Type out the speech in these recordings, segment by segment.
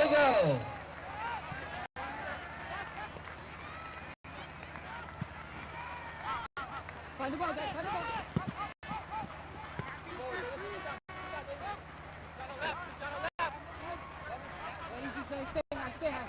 we go. Find the ball, guys. Find the ball. Stay high.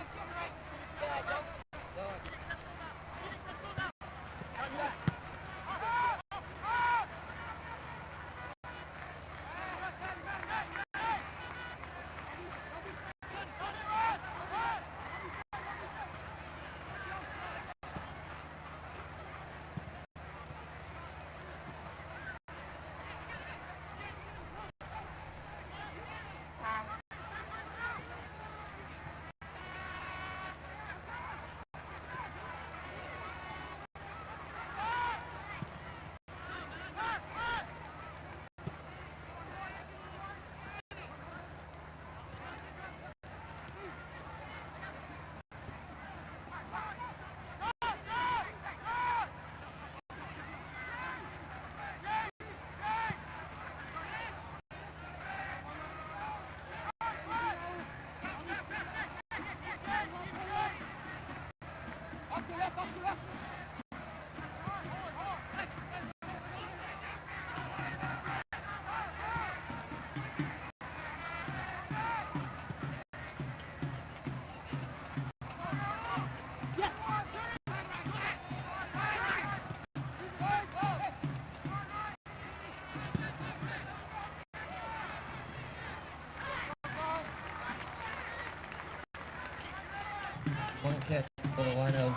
One kick for the winos.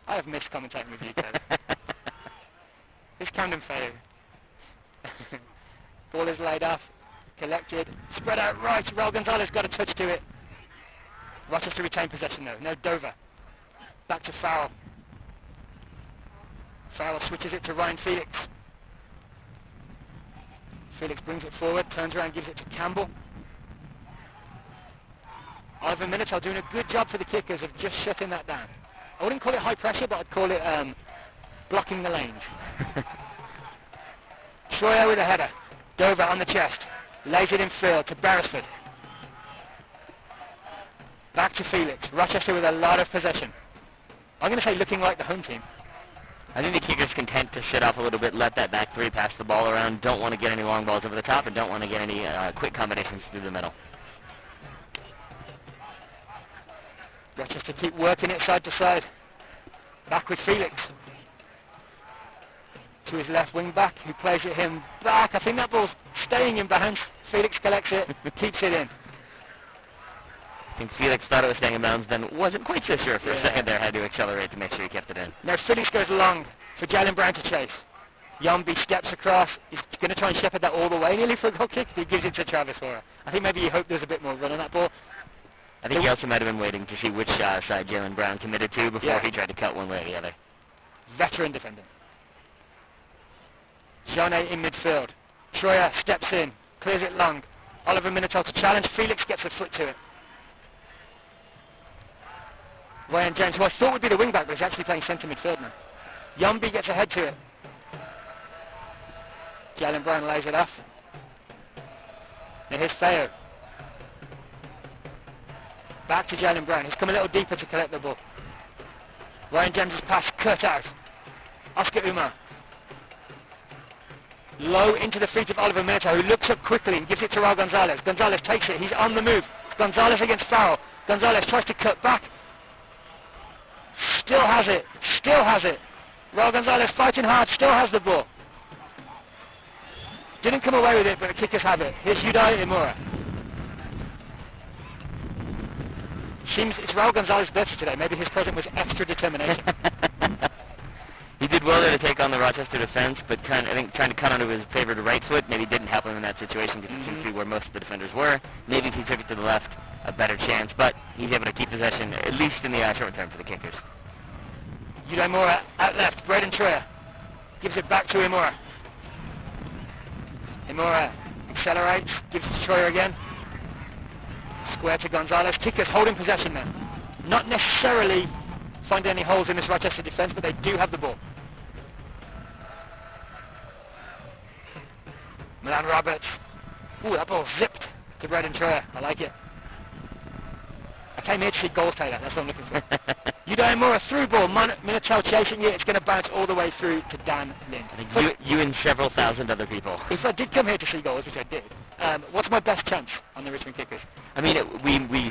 I have missed commentating with you, Kevin. It's Camden failure. Ball is laid off, collected, spread out right. Raul Gonzalez got a touch to it. Rochester retained possession though. No, Dover. Back to Farrell. Farrell switches it to Ryan Felix. Felix brings it forward, turns around, gives it to Campbell. Oliver Minotaur doing a good job for the kickers of just shutting that down. I wouldn't call it high pressure, but I'd call it blocking the lanes. Troyer with a header. Dover on the chest. Lays it in field to Beresford. Back to Felix. Rochester with a lot of possession. I'm going to say looking like the home team. I think the kicker's content to sit up a little bit, let that back three pass the ball around, don't want to get any long balls over the top, and don't want to get any quick combinations through the middle. Rochester keep working it side to side. Back with Felix. To his left wing back, who plays it him back. I think that ball's staying in bounds. Felix collects it, keeps it in. I think Felix thought it was staying in bounds, then wasn't quite so sure for a second there, had to accelerate to make sure he kept it in. Now Felix goes long for Jalen Brown to chase. Yombi steps across. He's going to try and shepherd that all the way nearly for a goal kick. He gives it to Travis Hora. I think maybe he hoped there's a bit more run on that ball. I think he also might have been waiting to see which side Jalen Brown committed to before he tried to cut one way or the other. Veteran defender. Jeannet in midfield. Troyer steps in, clears it long. Oliver Minotaur to challenge. Felix gets a foot to it. Ryan James, who I thought would be the wing back, but he's actually playing centre midfield now. Yombi gets a head to it. Jalen Brown lays it off. Now here's Feo. Back to Jalen Brown. He's come a little deeper to collect the ball. Ryan James's pass cut out. Oscar Umar. Low into the feet of Oliver Militao, who looks up quickly and gives it to Raul Gonzalez. Gonzalez takes it. He's on the move. Gonzalez against Farrell. Gonzalez tries to cut back. Still has it. Still has it. Raul Gonzalez fighting hard. Still has the ball. Didn't come away with it, but the kickers have it. Here's Yudai Imura. Seems it's Raul Gonzalez's birthday today. Maybe his present was extra determination. He did well there to take on the Rochester defense, but I think trying to cut onto his favored right foot maybe didn't help him in that situation because it seemed to be where most of the defenders were. Maybe if he took it to the left, a better chance, but he's able to keep possession, at least in the short term for the kickers. Yudai Imura out left. Braden Troyer gives it back to Imura. Imura accelerates, gives it to Troyer again. Square to Gonzalez. Kickers holding possession now. Not necessarily finding any holes in this Rochester defense, but they do have the ball. Milan Roberts. Ooh, that ball zipped to Braden Troyer. I like it. I came here to see goals, Taylor. That's what I'm looking for. Yudai Imura through ball. Militao chasing it. It's going to bounce all the way through to Dan Lind. I think you and several thousand other people. If I did come here to see goals, which I did, what's my best chance on the Richmond kickers? I mean, we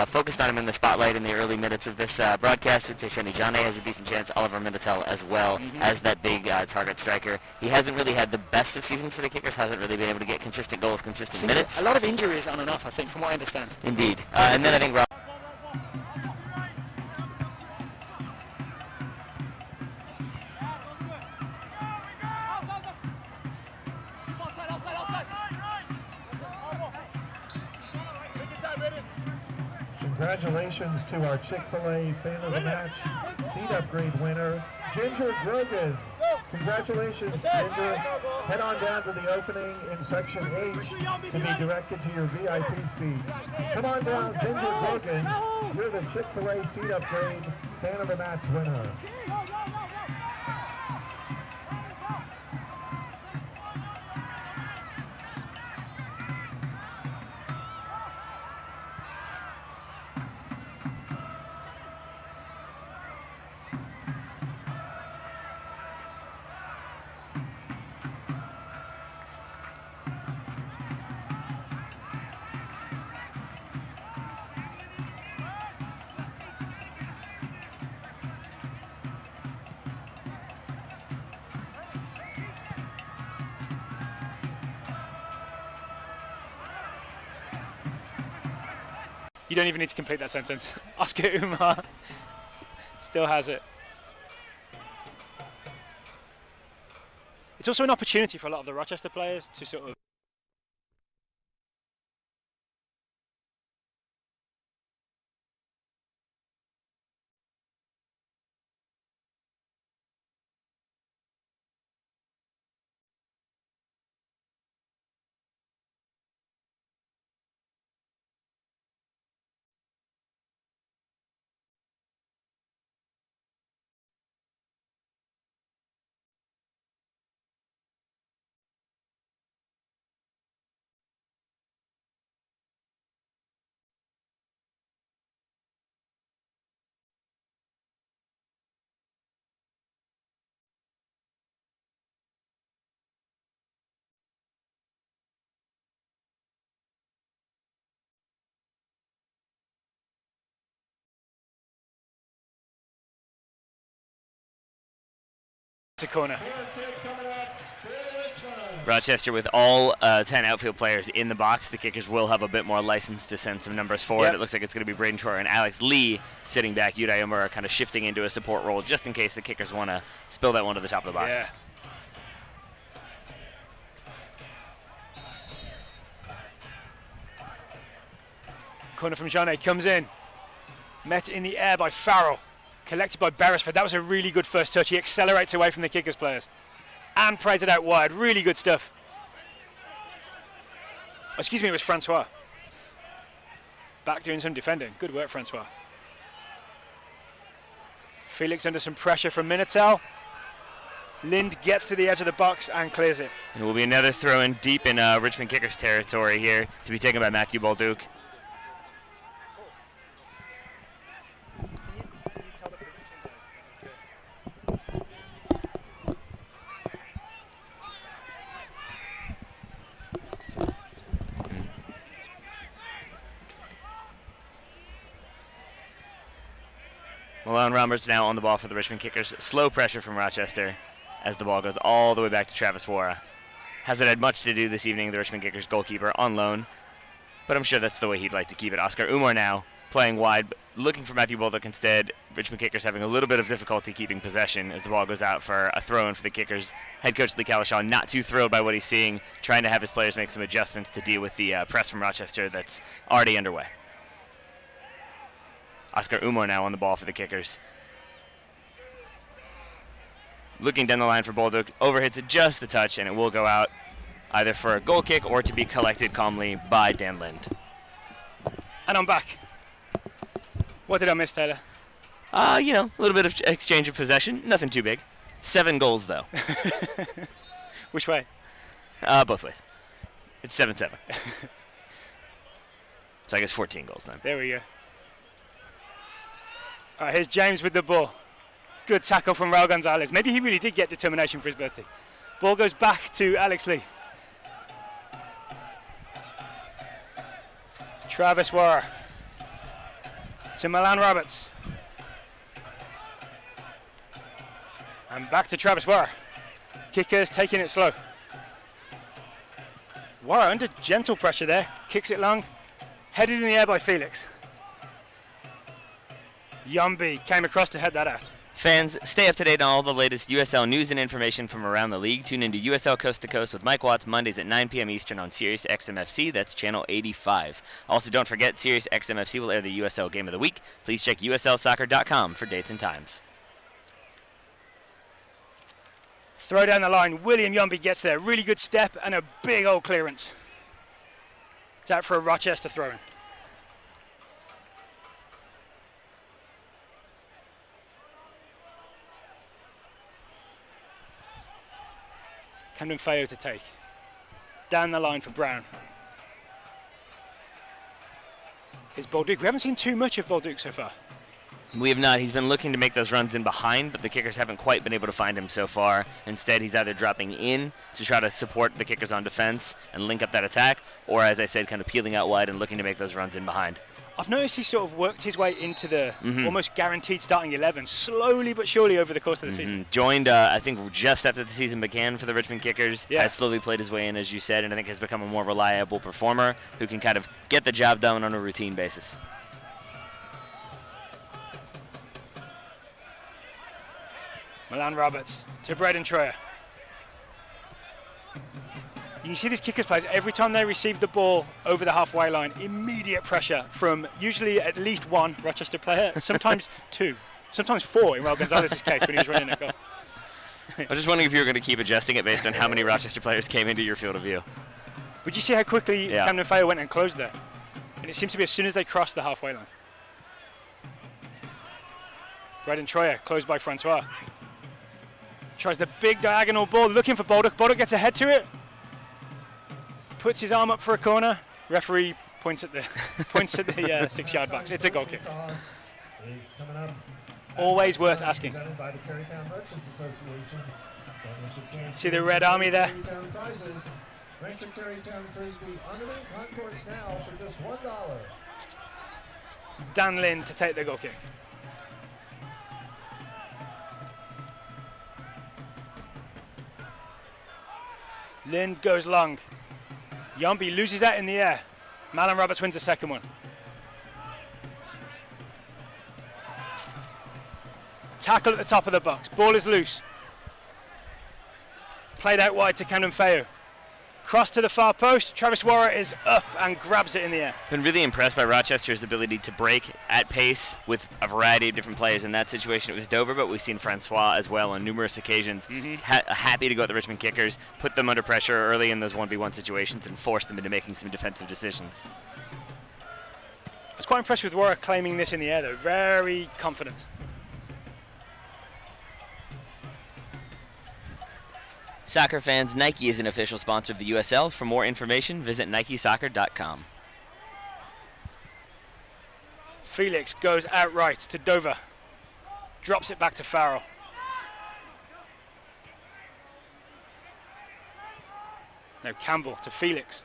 focused on him in the spotlight in the early minutes of this broadcast. I'd say Sonny Jane has a decent chance. Oliver Militao as well as that big target striker. He hasn't really had the best of seasons for the kickers. Hasn't really been able to get consistent goals, consistent minutes. A lot of injuries on and off, I think, from what I understand. Indeed. And then I think Congratulations to our Chick-fil-A Fan of the Match seat upgrade winner, Ginger Grogan. Congratulations, Ginger. Head on down to the opening in Section H to be directed to your VIP seats. Come on down, Ginger Grogan. You're the Chick-fil-A seat upgrade Fan of the Match winner. You don't even need to complete that sentence. Oscar Umar still has it. It's also an opportunity for a lot of the Rochester players to sort of a corner. Rochester with all 10 outfield players in the box. The kickers will have a bit more license to send some numbers forward. It looks like it's going to be Braden Troyer and Alex Lee sitting back. Yudai Imura kind of shifting into a support role just in case the kickers want to spill that one to the top of the box. Yeah. Corner from Jane comes in. Met in the air by Farrell. Collected by Beresford. That was a really good first touch. He accelerates away from the kickers players. And plays it out wide. Really good stuff. Oh, excuse me, it was Francois. Back doing some defending. Good work, Francois. Felix under some pressure from Militao. Lind gets to the edge of the box and clears it. And it will be another throw in deep in Richmond kickers territory here to be taken by Matthew Balduke. Malone Roberts now on the ball for the Richmond Kickers. Slow pressure from Rochester as the ball goes all the way back to Travis Wara. Hasn't had much to do this evening, the Richmond Kickers goalkeeper on loan, but I'm sure that's the way he'd like to keep it. Oscar Umar now playing wide, looking for Matthew Baldock instead. Richmond Kickers having a little bit of difficulty keeping possession as the ball goes out for a throw-in for the Kickers. Head coach Lee Calishaw not too thrilled by what he's seeing, trying to have his players make some adjustments to deal with the press from Rochester that's already underway. Oscar Umar now on the ball for the Kickers. Looking down the line for Baldock, overhits it just a touch, and it will go out either for a goal kick or to be collected calmly by Dan Lind. And I'm back. What did I miss, Taylor? A little bit of exchange of possession. Nothing too big. 7 goals, though. Which way? Both ways. It's 7-7. So I guess 14 goals then. There we go. All right, here's James with the ball. Good tackle from Raul Gonzalez. Maybe he really did get determination for his birthday. Ball goes back to Alex Lee. Travis Wara to Milan Roberts. And back to Travis Wara. Kickers taking it slow. Wara under gentle pressure there. Kicks it long. Headed in the air by Felix. Yumby came across to head that out. Fans, stay up to date on all the latest USL news and information from around the league. Tune into USL Coast to Coast with Mike Watts Mondays at 9 p.m. Eastern on Sirius XMFC. That's channel 85. Also, don't forget, Sirius XMFC will air the USL Game of the Week. Please check uslsoccer.com for dates and times. Throw down the line. William Yumby gets there. Really good step and a big old clearance. It's out for a Rochester throw-in. Camden Feo to take. Down the line for Brown. Here's Baldock. We haven't seen too much of Baldock so far. We have not. He's been looking to make those runs in behind, but the Kickers haven't quite been able to find him so far. Instead, he's either dropping in to try to support the Kickers on defense and link up that attack, or, as I said, kind of peeling out wide and looking to make those runs in behind. I've noticed he sort of worked his way into the almost guaranteed starting 11, slowly but surely over the course of the season. Joined, I think, just after the season began for the Richmond Kickers. Yeah. Has slowly played his way in, as you said, and I think has become a more reliable performer who can kind of get the job done on a routine basis. Milan Roberts to Braden Troyer. You can see these Kickers players, every time they receive the ball over the halfway line, immediate pressure from usually at least one Rochester player, sometimes 2, sometimes 4 in Raul Gonzalez's case when he was running a goal. I was just wondering if you were going to keep adjusting it based on how many Rochester players came into your field of view. But you see how quickly Camden Feo went and closed there. And it seems to be as soon as they crossed the halfway line. Braden Troyer, closed by Francois. Tries the big diagonal ball, looking for Baldock. Baldock gets ahead to it. Puts his arm up for a corner. Referee points at the 6-yard box. It's a goal kick. Always worth asking. See the Red Army there? Dan Lind to take the goal kick. Lind goes long. Yumby loses that in the air. Malin Roberts wins the second one. Tackle at the top of the box. Ball is loose. Played out wide to Camden Feo. Cross to the far post. Travis Wara is up and grabs it in the air. Been really impressed by Rochester's ability to break at pace with a variety of different players. In that situation, it was Dover, but we've seen Francois as well on numerous occasions. Happy to go at the Richmond Kickers, put them under pressure early in those 1v1 situations, and force them into making some defensive decisions. I was quite impressed with Wara claiming this in the air, though. Very confident. Soccer fans, Nike is an official sponsor of the USL. For more information, visit nikesoccer.com. Felix goes outright to Dover. Drops it back to Farrell. Now Campbell to Felix.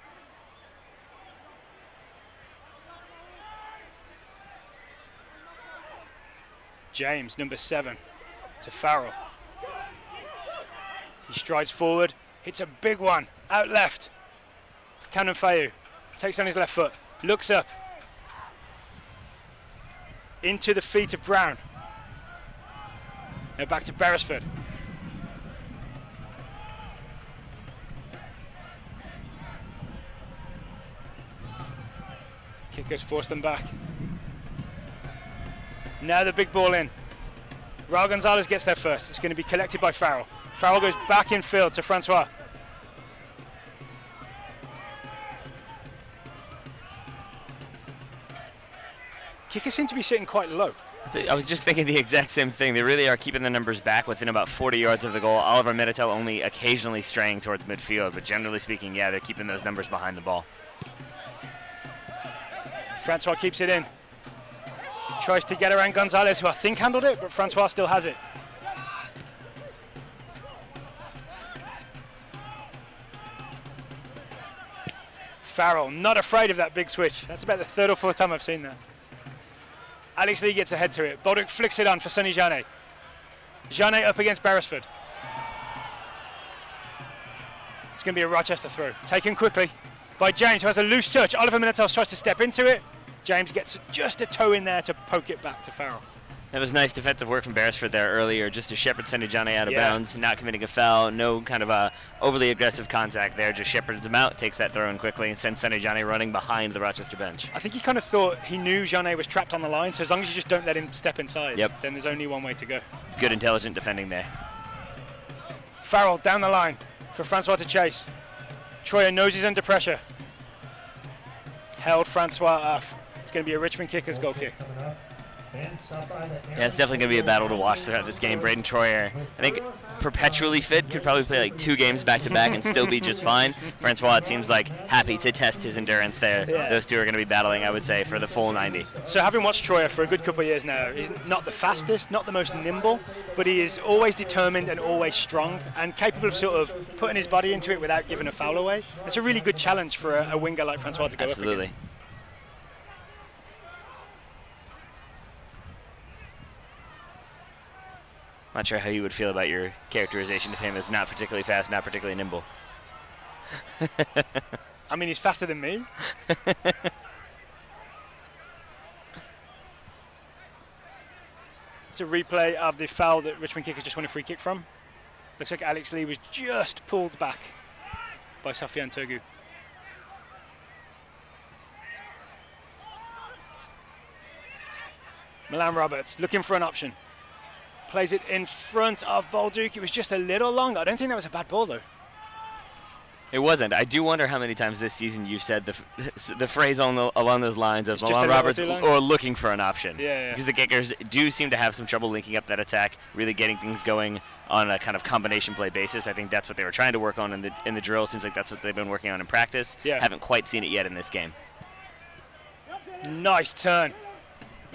James, number 7, to Farrell. He strides forward, hits a big one, out left. Cannon Fayu takes down his left foot, looks up. Into the feet of Brown. Now back to Beresford. Kickers force them back. Now the big ball in. Raul Gonzalez gets there first. It's going to be collected by Farrell. Farrell goes back in field to Francois. Kickers seem to be sitting quite low. I was just thinking the exact same thing. They really are keeping the numbers back within about 40 yards of the goal. Oliver Minitel only occasionally straying towards midfield, but generally speaking, yeah, they're keeping those numbers behind the ball. Francois keeps it in. Tries to get around Gonzalez, who I think handled it, but Francois still has it. Farrell, not afraid of that big switch. That's about the 3rd or 4th time I've seen that. Alex Lee gets ahead to it. Bolduc flicks it on for Sonny Janet. Janet up against Beresford. It's going to be a Rochester throw. Taken quickly by James, who has a loose touch. Oliver Minetels tries to step into it. James gets just a toe in there to poke it back to Farrell. That was nice defensive work from Beresford there earlier, just to shepherd Sonny Janet out of bounds, not committing a foul, no kind of overly aggressive contact there, just shepherds him out, takes that throw in quickly, and sends Sonny Janet running behind the Rochester bench. I think he kind of thought he knew Janet was trapped on the line, so as long as you just don't let him step inside, then there's only one way to go. It's good, intelligent defending there. Farrell down the line for Francois to chase. Troyer knows he's under pressure. Held Francois off. It's going to be a Richmond Kickers goal kick. Yeah, it's definitely going to be a battle to watch throughout this game. Braden Troyer, I think, perpetually fit, could probably play like 2 games back-to-back and still be just fine. Francois, it seems like, happy to test his endurance there. Yeah. Those two are going to be battling, I would say, for the full 90. So having watched Troyer for a good couple of years now, he's not the fastest, not the most nimble, but he is always determined and always strong and capable of sort of putting his body into it without giving a foul away. It's a really good challenge for a winger like Francois to go up against. Not sure how you would feel about your characterization of him as not particularly fast, not particularly nimble. I mean, he's faster than me. It's a replay of the foul that Richmond Kickers just won a free kick from. Looks like Alex Lee was just pulled back by Safian Turgu. Milan Roberts looking for an option. Plays it in front of Bolduc. It was just a little long. I don't think that was a bad ball, though. It wasn't. I do wonder how many times this season you've said the phrase along those lines of Milan Milan Roberts or looking for an option. Yeah. Because the Kickers do seem to have some trouble linking up that attack, really getting things going on a kind of combination play basis. I think that's what they were trying to work on in the drill. Seems like that's what they've been working on in practice. Yeah. Haven't quite seen it yet in this game. Nice turn.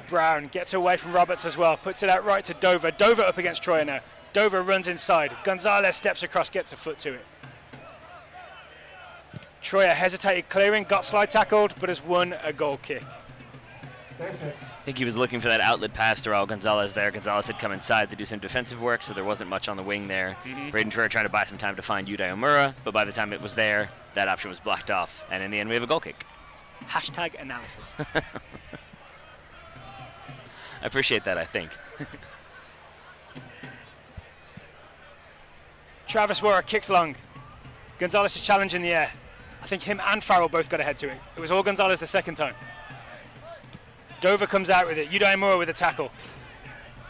Brown gets away from Roberts as well, puts it out right to Dover. Dover up against Troyer now. Dover runs inside. Gonzalez steps across, gets a foot to it. Troyer hesitated clearing, got slide tackled, but has won a goal kick. I think he was looking for that outlet pass to Raul Gonzalez there. Gonzalez had come inside to do some defensive work, so there wasn't much on the wing there. Braden Troyer trying to buy some time to find Yudai Omura, but by the time it was there, that option was blocked off, and in the end we have a goal kick. Hashtag analysis. I appreciate that, I think. Travis Warrer kicks long. Gonzalez is challenge in the air. I think him and Farrell both got ahead to it. It was all Gonzalez the second time. Dover comes out with it. Yudai Moore with a tackle.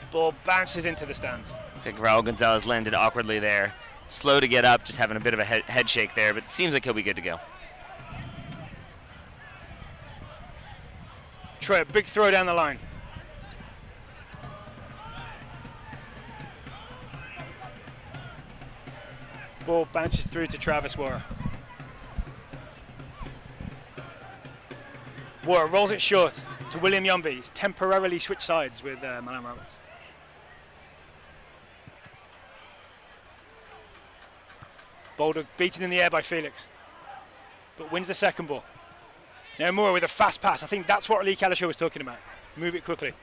Ball bounces into the stands. Looks like Raul Gonzalez landed awkwardly there. Slow to get up, just having a bit of a head shake there, but it seems like he'll be good to go. Troyer, big throw down the line. Ball bounces through to Travis Warrer. Warrer rolls it short to William Yombi. He's temporarily switched sides with Milan Roberts. Bolduc beaten in the air by Felix, but wins the second ball. Now Moore with a fast pass. I think that's what Lee Calishaw was talking about. Move it quickly.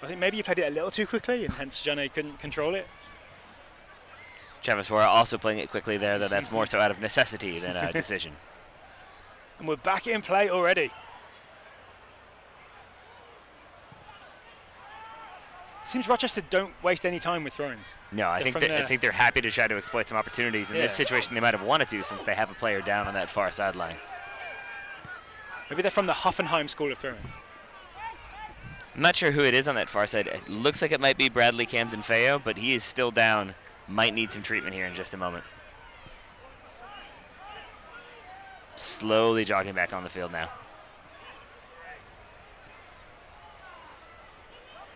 I think maybe he played it a little too quickly, and hence Jane couldn't control it. Travis Wara also playing it quickly there, though that's more so out of necessity than a decision. And we're back in play already. Seems Rochester don't waste any time with throw-ins. No, I think they're happy to try to exploit some opportunities. In this situation, they might have wanted to, since they have a player down on that far sideline. Maybe they're from the Hoffenheim school of throw-ins. I'm not sure who it is on that far side. It looks like it might be Bradley Camden-Feo, but he is still down. Might need some treatment here in just a moment. Slowly jogging back on the field now.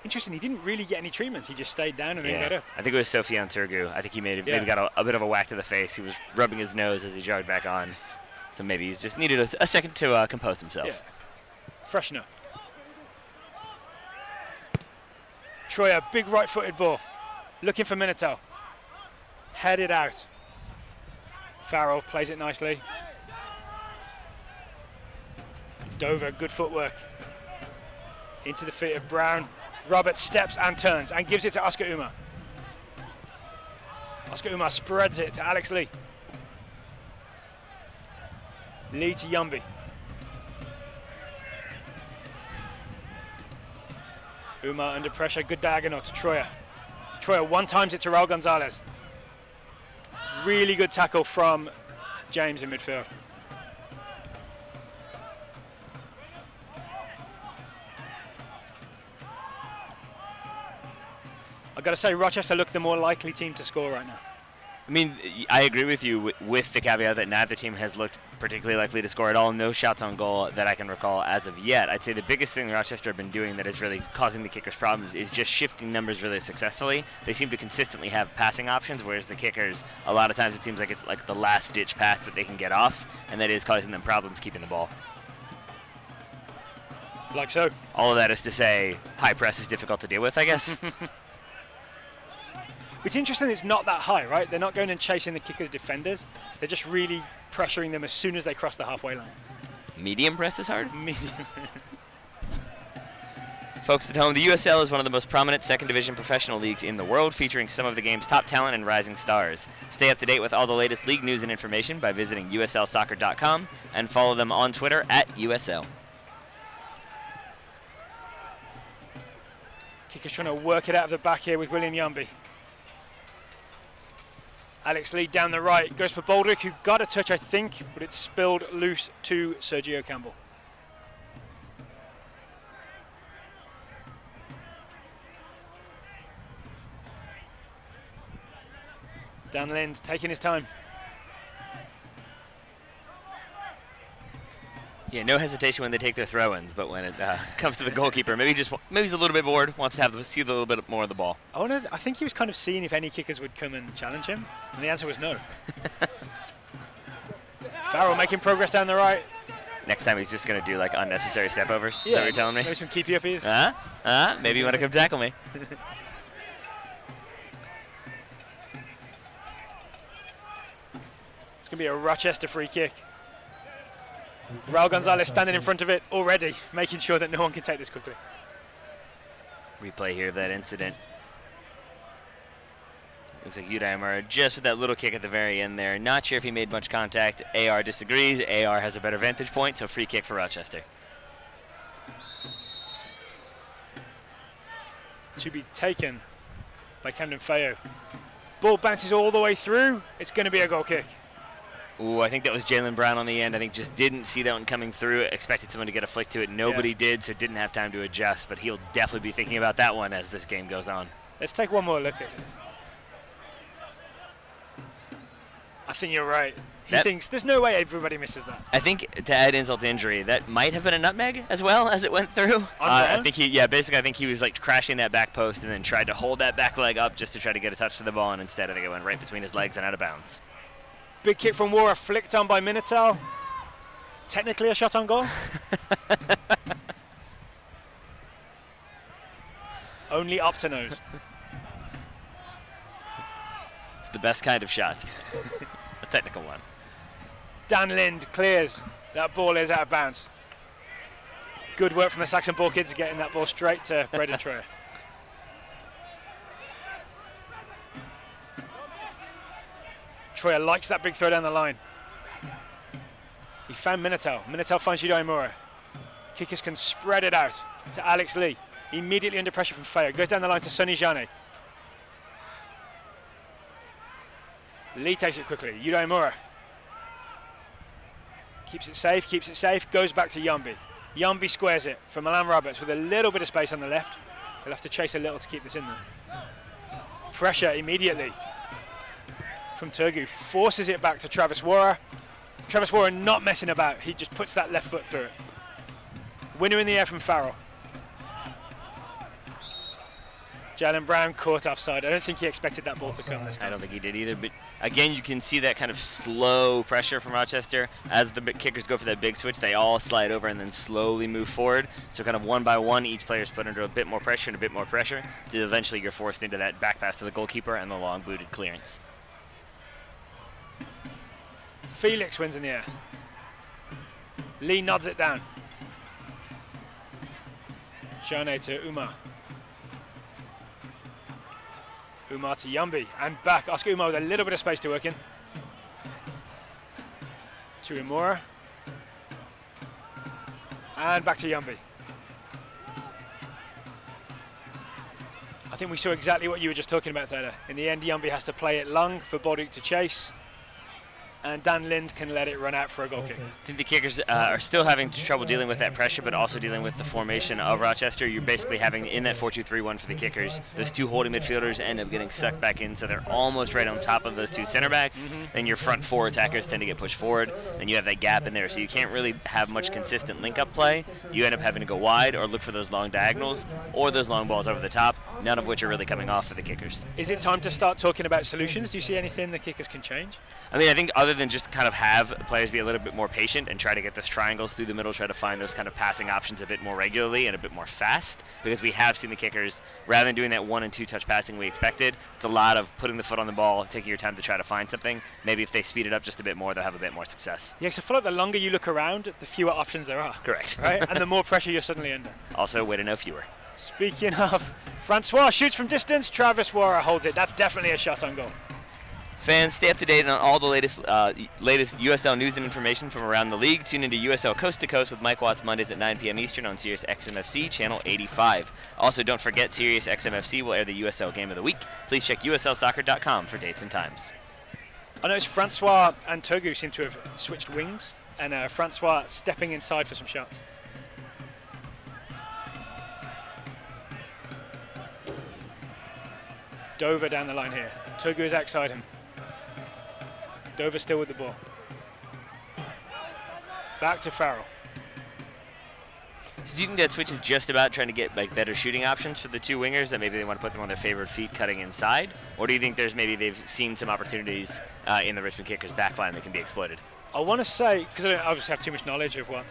Interesting, he didn't really get any treatment. He just stayed down and then got up. I think it was Sofian Turgu. I think he maybe got a bit of a whack to the face. He was rubbing his nose as he jogged back on. So maybe he's just needed a second to compose himself. Yeah. Freshen up. Troyer, big right-footed ball. Looking for Minotaur. Headed out. Farrell plays it nicely. Dover, good footwork. Into the feet of Brown. Roberts steps and turns and gives it to Oscar Umar. Oscar Umar spreads it to Alex Lee. Lee to Yumby. Umar under pressure, good diagonal to Troyer. Troyer one-times it to Raul Gonzalez. Really good tackle from James in midfield. I've got to say, Rochester look the more likely team to score right now. I mean, I agree with you with the caveat that neither team has looked particularly likely to score at all. No shots on goal that I can recall as of yet. I'd say the biggest thing Rochester have been doing that is really causing the kickers problems is just shifting numbers really successfully. They seem to consistently have passing options, whereas the kickers, a lot of times it seems like it's like the last-ditch pass that they can get off, and that is causing them problems keeping the ball. Like so. All of that is to say, high press is difficult to deal with, I guess. It's interesting it's not that high, right? They're not going and chasing the kickers' defenders. They're just really pressuring them as soon as they cross the halfway line. Medium press is hard? Medium. Folks at home, the USL is one of the most prominent second division professional leagues in the world, featuring some of the game's top talent and rising stars. Stay up to date with all the latest league news and information by visiting uslsoccer.com and follow them on Twitter at USL. Kickers trying to work it out of the back here with William Yumby. Alex Lee down the right, goes for Baldrick, who got a touch, I think, but it's spilled loose to Sergio Campbell. Dan Lind taking his time. Yeah, no hesitation when they take their throw-ins, but when it comes to the goalkeeper, maybe he's a little bit bored, wants to see a little bit more of the ball. I think he was kind of seeing if any kickers would come and challenge him, and the answer was no. Farrell making progress down the right. Next time he's just going to do like unnecessary step-overs, is that what you're telling me? Maybe some keepy uppies. Maybe you want to come tackle me. It's going to be a Rochester free kick. Raul Gonzalez standing in front of it already, making sure that no one can take this quickly. Replay here of that incident. Looks like Udayamura just with that little kick at the very end there. Not sure if he made much contact. AR disagrees. AR has a better vantage point, so free kick for Rochester. To be taken by Camden Feo. Ball bounces all the way through. It's going to be a goal kick. Ooh, I think that was Jalen Brown on the end. I think just didn't see that one coming through. Expected someone to get a flick to it. Nobody did, so didn't have time to adjust. But he'll definitely be thinking about that one as this game goes on. Let's take one more look at this. I think you're right. He thinks there's no way everybody misses that. I think to add insult to injury, that might have been a nutmeg as well as it went through. I think I think he was like crashing that back post and then tried to hold that back leg up just to try to get a touch to the ball, and instead I think it went right between his legs and out of bounds. Big kick from Wara, flicked on by Minotaur. Technically a shot on goal. Only up to nose. It's the best kind of shot. A technical one. Dan Lind clears. That ball is out of bounds. Good work from the Saxon Ball kids getting that ball straight to Braden Troyer. Troyer likes that big throw down the line. He found Minotaur. Minotaur finds Yuda Imura. Kickers can spread it out to Alex Lee. Immediately under pressure from Feo. Goes down the line to Sonny Jane. Lee takes it quickly. Yuda Imura. Keeps it safe, goes back to Yambi. Yambi squares it for Milan Roberts with a little bit of space on the left. He'll have to chase a little to keep this in there. Pressure immediately from Turgu. Forces it back to Travis Warrer. Travis Warrer not messing about. He just puts that left foot through it. Winner in the air from Farrell. Jalen Brown caught offside. I don't think he expected that ball to come this time. I don't think he did either, but again, you can see that kind of slow pressure from Rochester. As the kickers go for that big switch, they all slide over and then slowly move forward. So kind of one by one, each player's put under a bit more pressure and a bit more pressure, till eventually you're forced into that back pass to the goalkeeper and the long booted clearance. Felix wins in the air. Lee nods it down. Jane to Umar. Umar to Yambi, and back. Oscar Umar with a little bit of space to work in. To Imura. And back to Yambi. I think we saw exactly what you were just talking about, Taylor. In the end, Yambi has to play it long for Boduk to chase. And Dan Lind can let it run out for a goal kick. I think the kickers are still having trouble dealing with that pressure, but also dealing with the formation of Rochester. You're basically having, in that 4-2-3-1 for the kickers, those two holding midfielders end up getting sucked back in, so they're almost right on top of those two center backs. Then your front four attackers tend to get pushed forward, and you have that gap in there, so you can't really have much consistent link-up play. You end up having to go wide or look for those long diagonals or those long balls over the top, none of which are really coming off for the kickers. Is it time to start talking about solutions? Do you see anything the kickers can change? I mean, I think other than just kind of have players be a little bit more patient and try to get those triangles through the middle, try to find those kind of passing options a bit more regularly and a bit more fast, because we have seen the kickers, rather than doing that 1- and 2-touch passing we expected, it's a lot of putting the foot on the ball, taking your time to try to find something. Maybe if they speed it up just a bit more, they'll have a bit more success. Yeah, because I feel like the longer you look around, the fewer options there are. Correct. Right? And the more pressure you're suddenly under. Also, way to know fewer. Speaking of, Francois shoots from distance, Travis Warrer holds it. That's definitely a shot on goal. Fans, stay up to date on all the latest USL news and information from around the league. Tune into USL Coast to Coast with Mike Watts Mondays at 9 p.m. Eastern on Sirius XMFC, channel 85. Also, don't forget Sirius XMFC will air the USL Game of the Week. Please check USLsoccer.com for dates and times. I noticed Francois and Togu seem to have switched wings, and Francois stepping inside for some shots. Dover down the line here. Togu is outside him. Dover still with the ball. Back to Farrell. So do you think that switch is just about trying to get like better shooting options for the two wingers, that maybe they want to put them on their favored feet cutting inside? Or do you think there's maybe they've seen some opportunities in the Richmond Kickers backline that can be exploited? I want to say, because I don't obviously have too much knowledge of what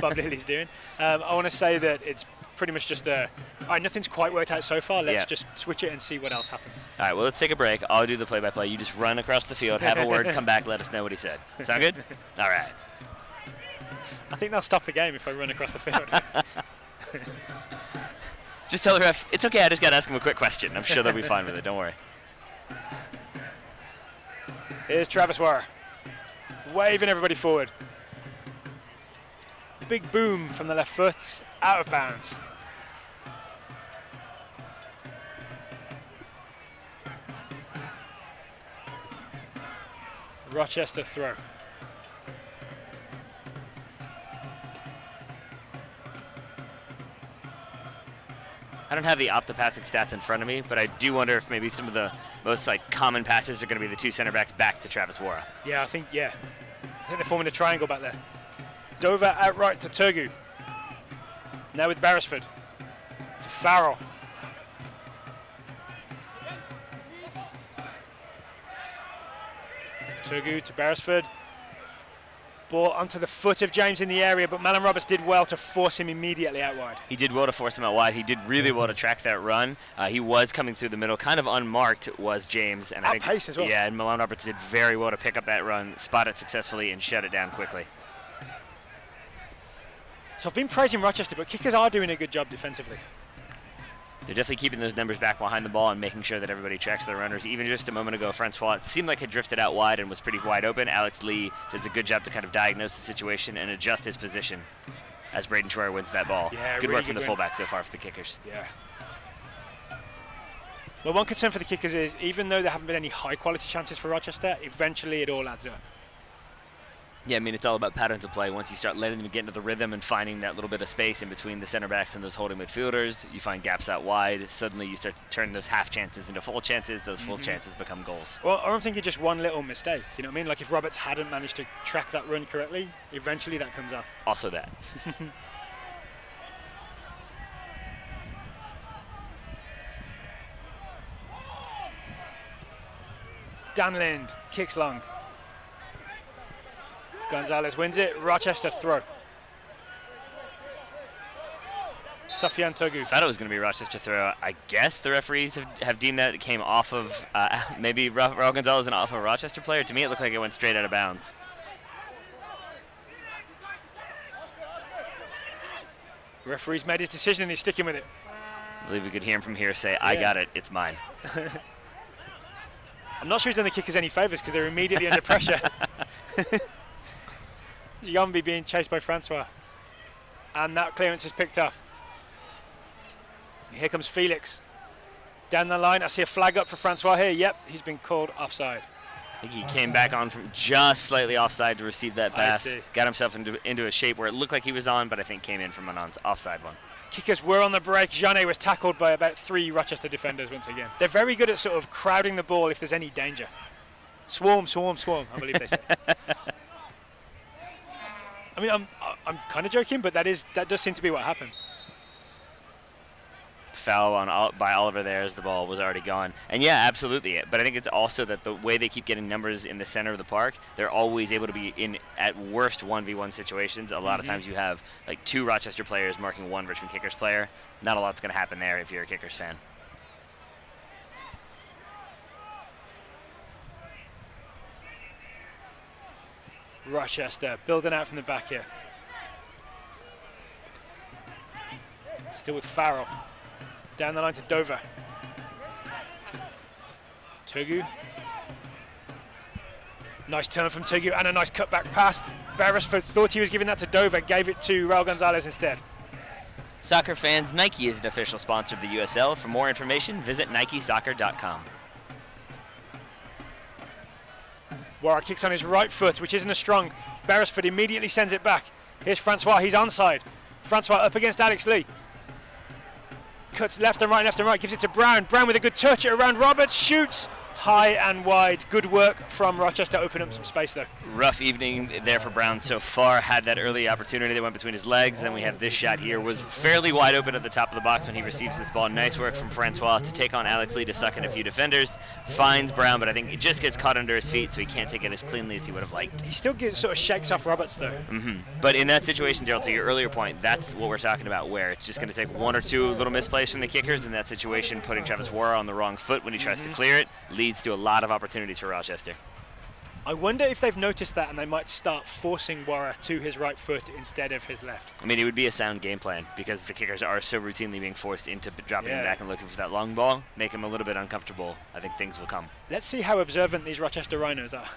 Bob Lilly's doing, I want to say that it's pretty much just all right, nothing's quite worked out so far. Let's just switch it and see what else happens. All right, well, let's take a break. I'll do the play-by-play. You just run across the field, have a word, come back, let us know what he said. Sound good? All right. I think they'll stop the game if I run across the field. Just tell the ref, it's okay, I just got to ask him a quick question. I'm sure they'll be fine with it, don't worry. Here's Travis Warrer, waving everybody forward. Big boom from the left foot, out of bounds. Rochester throw. I don't have the Opta-passing stats in front of me, but I do wonder if maybe some of the most common passes are going to be the two center backs back to Travis Warrer. Yeah, I think they're forming a triangle back there. Dover outright to Turgu. Now with Beresford. To Farrell. Turgu to Beresford. Ball onto the foot of James in the area, but Malan Roberts did well to force him immediately out wide. He did well to force him out wide. He did really well to track that run. He was coming through the middle, kind of unmarked was James. And I think, pace as well. Yeah, and Malan Roberts did very well to pick up that run, spot it successfully, and shut it down quickly. So I've been praising Rochester, but kickers are doing a good job defensively. They're definitely keeping those numbers back behind the ball and making sure that everybody tracks their runners. Even just a moment ago, Francois, it seemed like he drifted out wide and was pretty wide open. Alex Lee does a good job to kind of diagnose the situation and adjust his position as Braden Troyer wins that ball. Yeah, good really work from good the win. fullback so far for the kickers. Yeah. Well, one concern for the kickers is, even though there haven't been any high-quality chances for Rochester, eventually it all adds up. Yeah, I mean, it's all about patterns of play. Once you start letting them get into the rhythm and finding that little bit of space in between the center backs and those holding midfielders, you find gaps out wide. Suddenly you start to turn those half chances into full chances. Those full chances become goals. Well, I'm thinking just one little mistake. You know what I mean? Like if Roberts hadn't managed to track that run correctly, eventually that comes off. Also that. Dan Lind kicks long. Gonzalez wins it. Rochester throw. Sofian Togu. Thought it was going to be Rochester throw. I guess the referees have deemed that it came off of maybe Raul Gonzalez and off of a Rochester player. To me, it looked like it went straight out of bounds. The referee's made his decision and he's sticking with it. I believe we could hear him from here say, I got it, it's mine. I'm not sure he's done the kickers any favours because they're immediately under pressure. Yombi being chased by Francois. And that clearance is picked off. Here comes Felix. Down the line, I see a flag up for Francois here. Yep, he's been called offside. I think he came back on from just slightly offside to receive that pass. Got himself into a shape where it looked like he was on, but I think came in from an offside one. Kickers were on the break. Janet was tackled by about 3 Rochester defenders once again. They're very good at sort of crowding the ball if there's any danger. Swarm, swarm, swarm, I believe they say. I mean, I'm kind of joking, but that does seem to be what happens. Foul by Oliver there as the ball was already gone. And yeah, absolutely. But I think it's also that the way they keep getting numbers in the center of the park, they're always able to be in, at worst, 1v1 situations. A lot of times you have like 2 Rochester players marking 1 Richmond Kickers player. Not a lot's going to happen there if you're a Kickers fan. Rochester building out from the back here. Still with Farrell. Down the line to Dover. Togu. Nice turn from Togu and a nice cutback pass. Beresford thought he was giving that to Dover, gave it to Raul Gonzalez instead. Soccer fans, Nike is an official sponsor of the USL. For more information, visit NikeSoccer.com. Warwick kicks on his right foot, which isn't as strong. Beresford immediately sends it back. Here's Francois, he's onside. Francois up against Alex Lee. Cuts left and right, gives it to Brown. Brown with a good touch around Roberts, shoots high and wide. Good work from Rochester, opening up some space though. Rough evening there for Brown so far. Had that early opportunity that went between his legs. Then we have this shot here. Was fairly wide open at the top of the box when he receives this ball. Nice work from Francois to take on Alex Lee to suck in a few defenders. Finds Brown, but I think it just gets caught under his feet, so he can't take it as cleanly as he would have liked. He still sort of shakes off Roberts though. But in that situation, Daryl, to your earlier point, that's what we're talking about, where it's just going to take 1 or 2 little misplays from the kickers. In that situation, putting Travis Warrer on the wrong foot when he tries to clear it leads to a lot of opportunities for Rochester. I wonder if they've noticed that and they might start forcing Warrer to his right foot instead of his left. I mean, it would be a sound game plan because the kickers are so routinely being forced into dropping him back and looking for that long ball, make him a little bit uncomfortable. I think things will come. Let's see how observant these Rochester Rhinos are.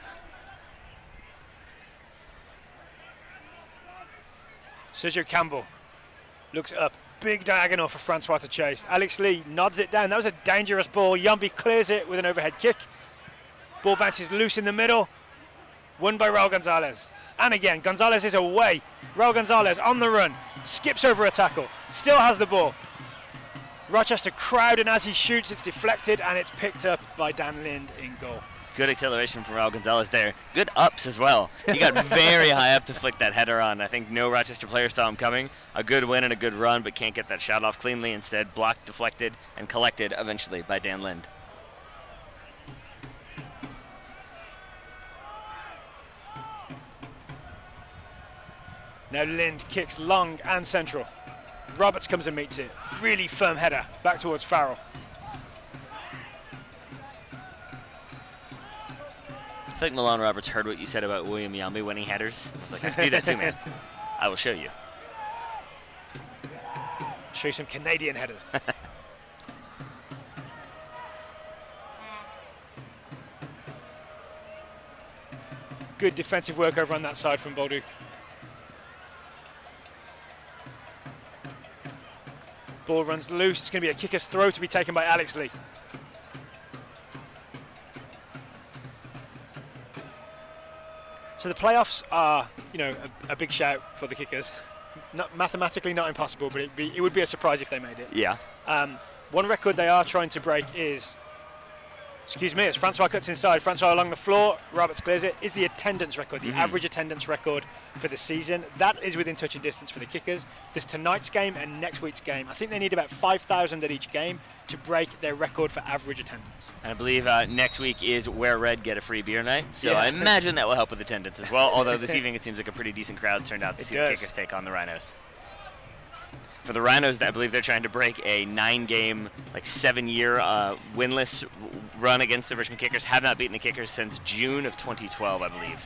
Sergio Campbell looks up. Big diagonal for Francois to chase. Alex Lee nods it down. That was a dangerous ball. Yumbi clears it with an overhead kick. Ball bounces loose in the middle. Won by Raul Gonzalez. And again, Gonzalez is away. Raul Gonzalez on the run. Skips over a tackle. Still has the ball. Rochester crowd, and as he shoots, it's deflected and it's picked up by Dan Lind in goal. Good acceleration from Raul Gonzalez there. Good ups as well. He got very high up to flick that header on. I think no Rochester player saw him coming. A good win and a good run, but can't get that shot off cleanly. Instead, blocked, deflected, and collected eventually by Dan Lind. Now Lind kicks long and central. Roberts comes and meets it. Really firm header back towards Farrell. I think Milan Roberts heard what you said about William Yambi winning headers. I was like, I can do that too, man. I will show you. Show you some Canadian headers. Good defensive work over on that side from Bolduc. Ball runs loose. It's going to be a kicker's throw to be taken by Alex Lee. So the playoffs are, you know, a big shout for the kickers. Not mathematically not impossible, but it would be a surprise if they made it. Yeah. One record they are trying to break is, excuse me, as Francois cuts inside. Francois along the floor, Roberts clears it, is the attendance record, the average attendance record for the season. That is within touching distance for the kickers. There's tonight's game and next week's game. I think they need about 5,000 at each game to break their record for average attendance. And I believe next week is Wear Red, Get a Free Beer Night. So Yeah. I imagine that will help with attendance as well. Although this evening it seems like a pretty decent crowd turned out to see the does. kickers take on the Rhinos. For the Rhinos, I believe they're trying to break a 9-game, like 7-year winless run against the Richmond Kickers. Have not beaten the Kickers since June of 2012, I believe.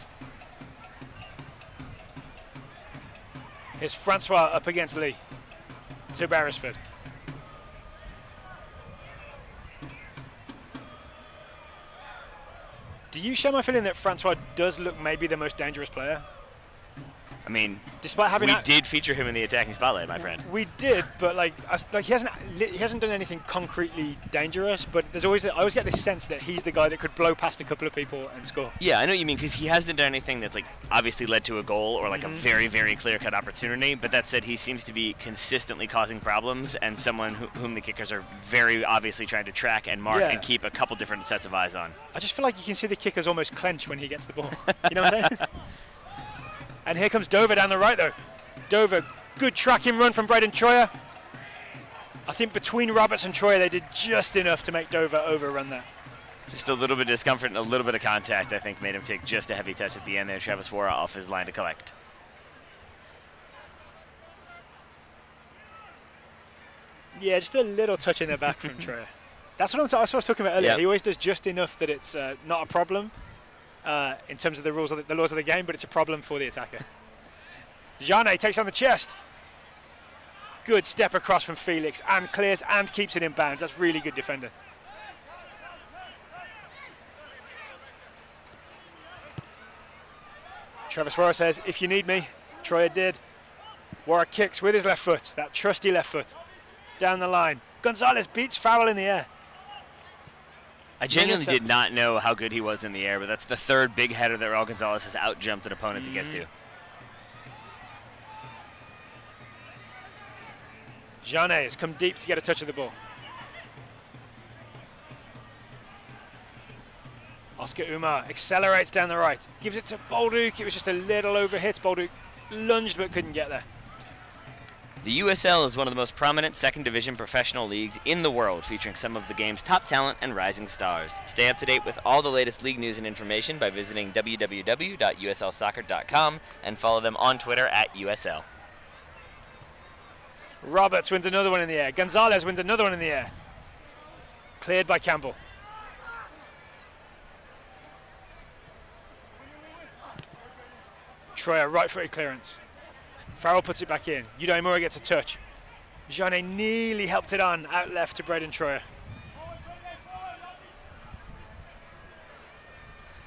Here's Francois up against Lee to Beresford. Do you share my feeling that Francois does look maybe the most dangerous player? I mean, Despite having we that, did feature him in the attacking spotlight, my friend. we did, but like he hasn't done anything concretely dangerous. But I always get this sense that he's the guy that could blow past a couple of people and score. Yeah, I know what you mean, because he hasn't done anything that's like obviously led to a goal or like a very, very clear-cut opportunity. But that said, he seems to be consistently causing problems and someone whom the Kickers are very obviously trying to track and mark Yeah. and keep a couple different sets of eyes on. I just feel like you can see the kickers almost clench when he gets the ball. You know what I'm saying? And here comes Dover down the right, though. Dover, good tracking run from Braden Troyer. I think between Roberts and Troyer, they did just enough to make Dover overrun that. Just a little bit of discomfort and a little bit of contact, I think, made him take just a heavy touch at the end there. Travis Wara off his line to collect. Yeah, just a little touch in the back from Troyer. That's what I was talking about earlier. Yep. He always does just enough that it's not a problem in terms of the rules of the laws of the game, but it's a problem for the attacker. Jane takes on the chest. Good step across from Felix and clears and keeps it in bounds. That's really good defender. Travis Warren says, if you need me. Troyer did. Warren kicks with his left foot, that trusty left foot. Down the line. Gonzalez beats Farrell in the air. I genuinely did not know how good he was in the air, but that's the third big header that Raul Gonzalez has out-jumped an opponent to get to. Jane has come deep to get a touch of the ball. Oscar Umar accelerates down the right. Gives it to Bolduc. It was just a little overhit. Bolduc lunged but couldn't get there. The USL is one of the most prominent second division professional leagues in the world, featuring some of the game's top talent and rising stars. Stay up to date with all the latest league news and information by visiting www.uslsoccer.com and follow them on Twitter @USL. Roberts wins another one in the air. Gonzalez wins another one in the air. Cleared by Campbell. Troyer, right-footed clearance. Farrell puts it back in. Yuda Imura gets a touch. Jane nearly helped it on, out left to Braden Troyer.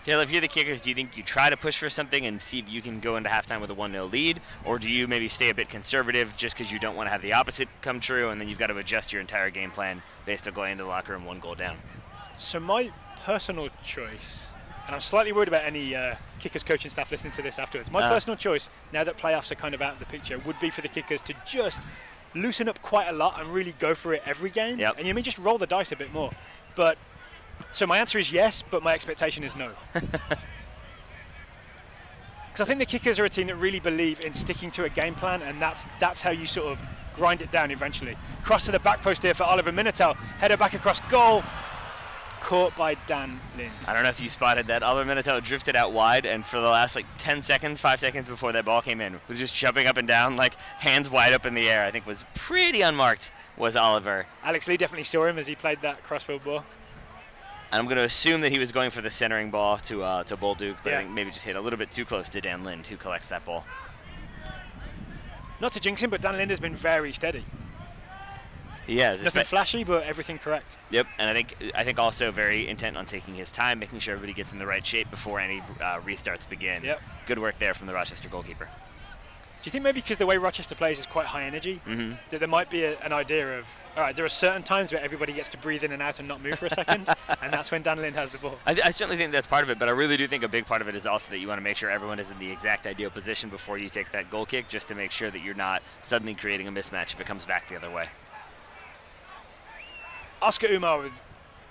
Taylor, if you're the Kickers, do you think you try to push for something and see if you can go into halftime with a 1-0 lead? Or do you maybe stay a bit conservative just because you don't want to have the opposite come true and then you've got to adjust your entire game plan based on going into the locker room 1 goal down? So my personal choice, and I'm slightly worried about any Kickers coaching staff listening to this afterwards. My personal choice, now that playoffs are kind of out of the picture, would be for the Kickers to just loosen up quite a lot and really go for it every game. Yep. And you mean just roll the dice a bit more. But so my answer is yes, but my expectation is no. Because I think the Kickers are a team that really believe in sticking to a game plan, and that's how you sort of grind it down eventually. Cross to the back post here for Oliver Minitel. Header back across goal. Caught by Dan Lind. I don't know if you spotted that. Oliver Minitel drifted out wide, and for the last 5 seconds before that ball came in, was just jumping up and down, like hands wide up in the air. I think was pretty unmarked, was Oliver. Alex Lee definitely saw him as he played that crossfield ball. And I'm going to assume that he was going for the centering ball to Bolduc, but Yeah. I think maybe just hit a little bit too close to Dan Lind, who collects that ball. Not to jinx him, but Dan Lind has been very steady. He has. Nothing flashy, but everything correct. Yep, and I think also very intent on taking his time, making sure everybody gets in the right shape before any restarts begin. Yep. Good work there from the Rochester goalkeeper. Do you think maybe because the way Rochester plays is quite high energy, that there might be an idea of, all right, there are certain times where everybody gets to breathe in and out and not move for a second, and that's when Dan Lind has the ball? I certainly think that's part of it, but I really do think a big part of it is also that you want to make sure everyone is in the exact ideal position before you take that goal kick, just to make sure that you're not suddenly creating a mismatch if it comes back the other way. Oscar Umar with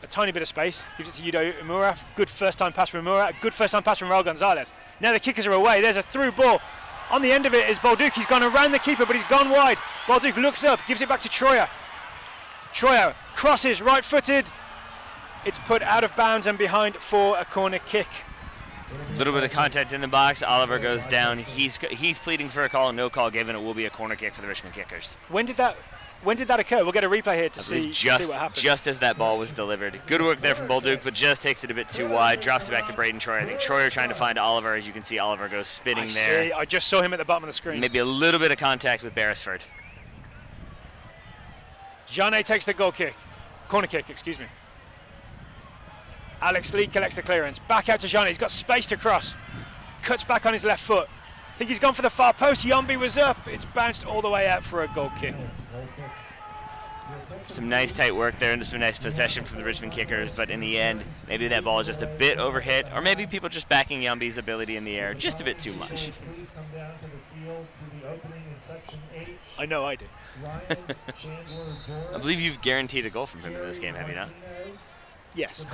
a tiny bit of space, gives it to Yudo Umura. Good first time pass from Umura, good first time pass from Raul Gonzalez. Now the kickers are away, there's a through ball. On the end of it is Bolduc. He's gone around the keeper, but he's gone wide. Bolduc looks up, gives it back to Troyer. Troyer crosses, right-footed. It's put out of bounds and behind for a corner kick. A little bit of contact in the box. Oliver goes down. He's pleading for a call. No call given. It will be a corner kick for the Richmond Kickers. When did that occur? We'll get a replay here to see what happened. Just as that ball was delivered. Good work there from Bolduc, but just takes it a bit too wide. Drops it back to Braden Troyer. I think Troyer trying to find Oliver. As you can see, Oliver goes spinning there. I just saw him at the bottom of the screen. Maybe a little bit of contact with Beresford. Jeannet takes the corner kick, excuse me. Alex Lee collects the clearance. Back out to Jeannet. He's got space to cross. Cuts back on his left foot. I think he's gone for the far post. Yombi was up. It's bounced all the way out for a goal kick. Some nice tight work there and some nice possession from the Richmond Kickers, but in the end, maybe that ball is just a bit overhit, or maybe people just backing Yombi's ability in the air just a bit too much. I know I do. I believe you've guaranteed a goal from him in this game, have you not? Yes.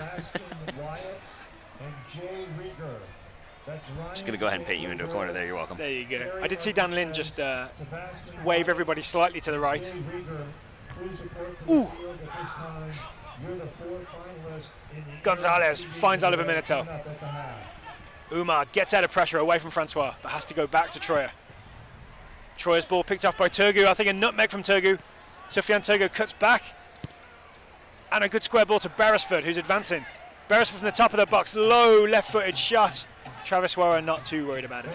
Just going to go ahead and paint you into a corner there. You're welcome. There you go. I did see Dan Lind just wave everybody slightly to the right. Ooh. Gonzalez finds Oliver Minatel. Umar gets out of pressure away from Francois, but has to go back to Troyer. Troyer's ball picked off by Turgu. I think a nutmeg from Turgu. Sofiane Turgu cuts back. And a good square ball to Beresford, who's advancing. Beresford from the top of the box. Low left-footed shot. Travis Warren not too worried about it.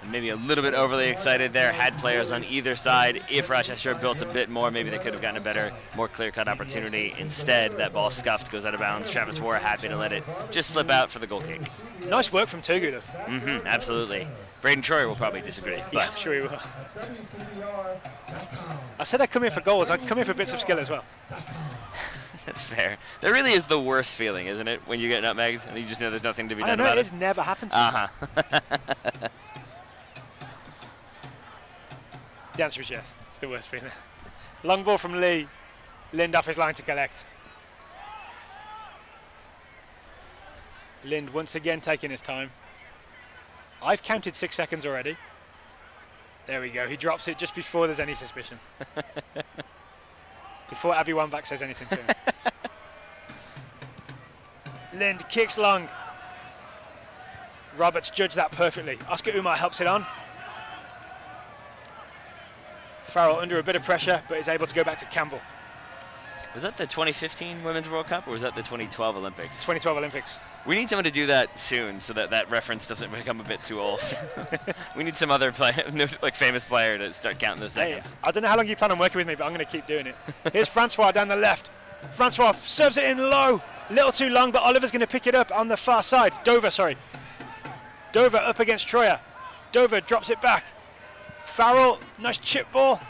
Maybe a little bit overly excited there. Had players on either side. If Rochester built a bit more, maybe they could have gotten a better, more clear-cut opportunity. Instead, that ball scuffed, goes out of bounds. Travis Warren happy to let it just slip out for the goal kick. Nice work from Turgu, though. Absolutely. Braden Troyer will probably disagree. But yeah, sure he will. I said I'd come here for goals. I'd come here for bits of skill as well. That's fair. That really is the worst feeling, isn't it? When you get nutmegged and you just know there's nothing to be done about it. It's never happened to me. The answer is yes. It's the worst feeling. Long ball from Lee. Lind off his line to collect. Lind once again taking his time. I've counted 6 seconds already. There we go. He drops it just before there's any suspicion. Before Abby Wambach says anything to him. Lind kicks long. Roberts judged that perfectly. Oscar Umar helps it on. Farrell under a bit of pressure, but is able to go back to Campbell. Was that the 2015 Women's World Cup, or was that the 2012 Olympics? 2012 Olympics. We need someone to do that soon, so that that reference doesn't become a bit too old. We need some other like famous player to start counting those seconds. Hey, I don't know how long you plan on working with me, but I'm going to keep doing it. Here's Francois down the left. Francois serves it in low. Little too long, but Oliver's going to pick it up on the far side. Dover up against Troyer. Dover drops it back. Farrell, nice chip ball.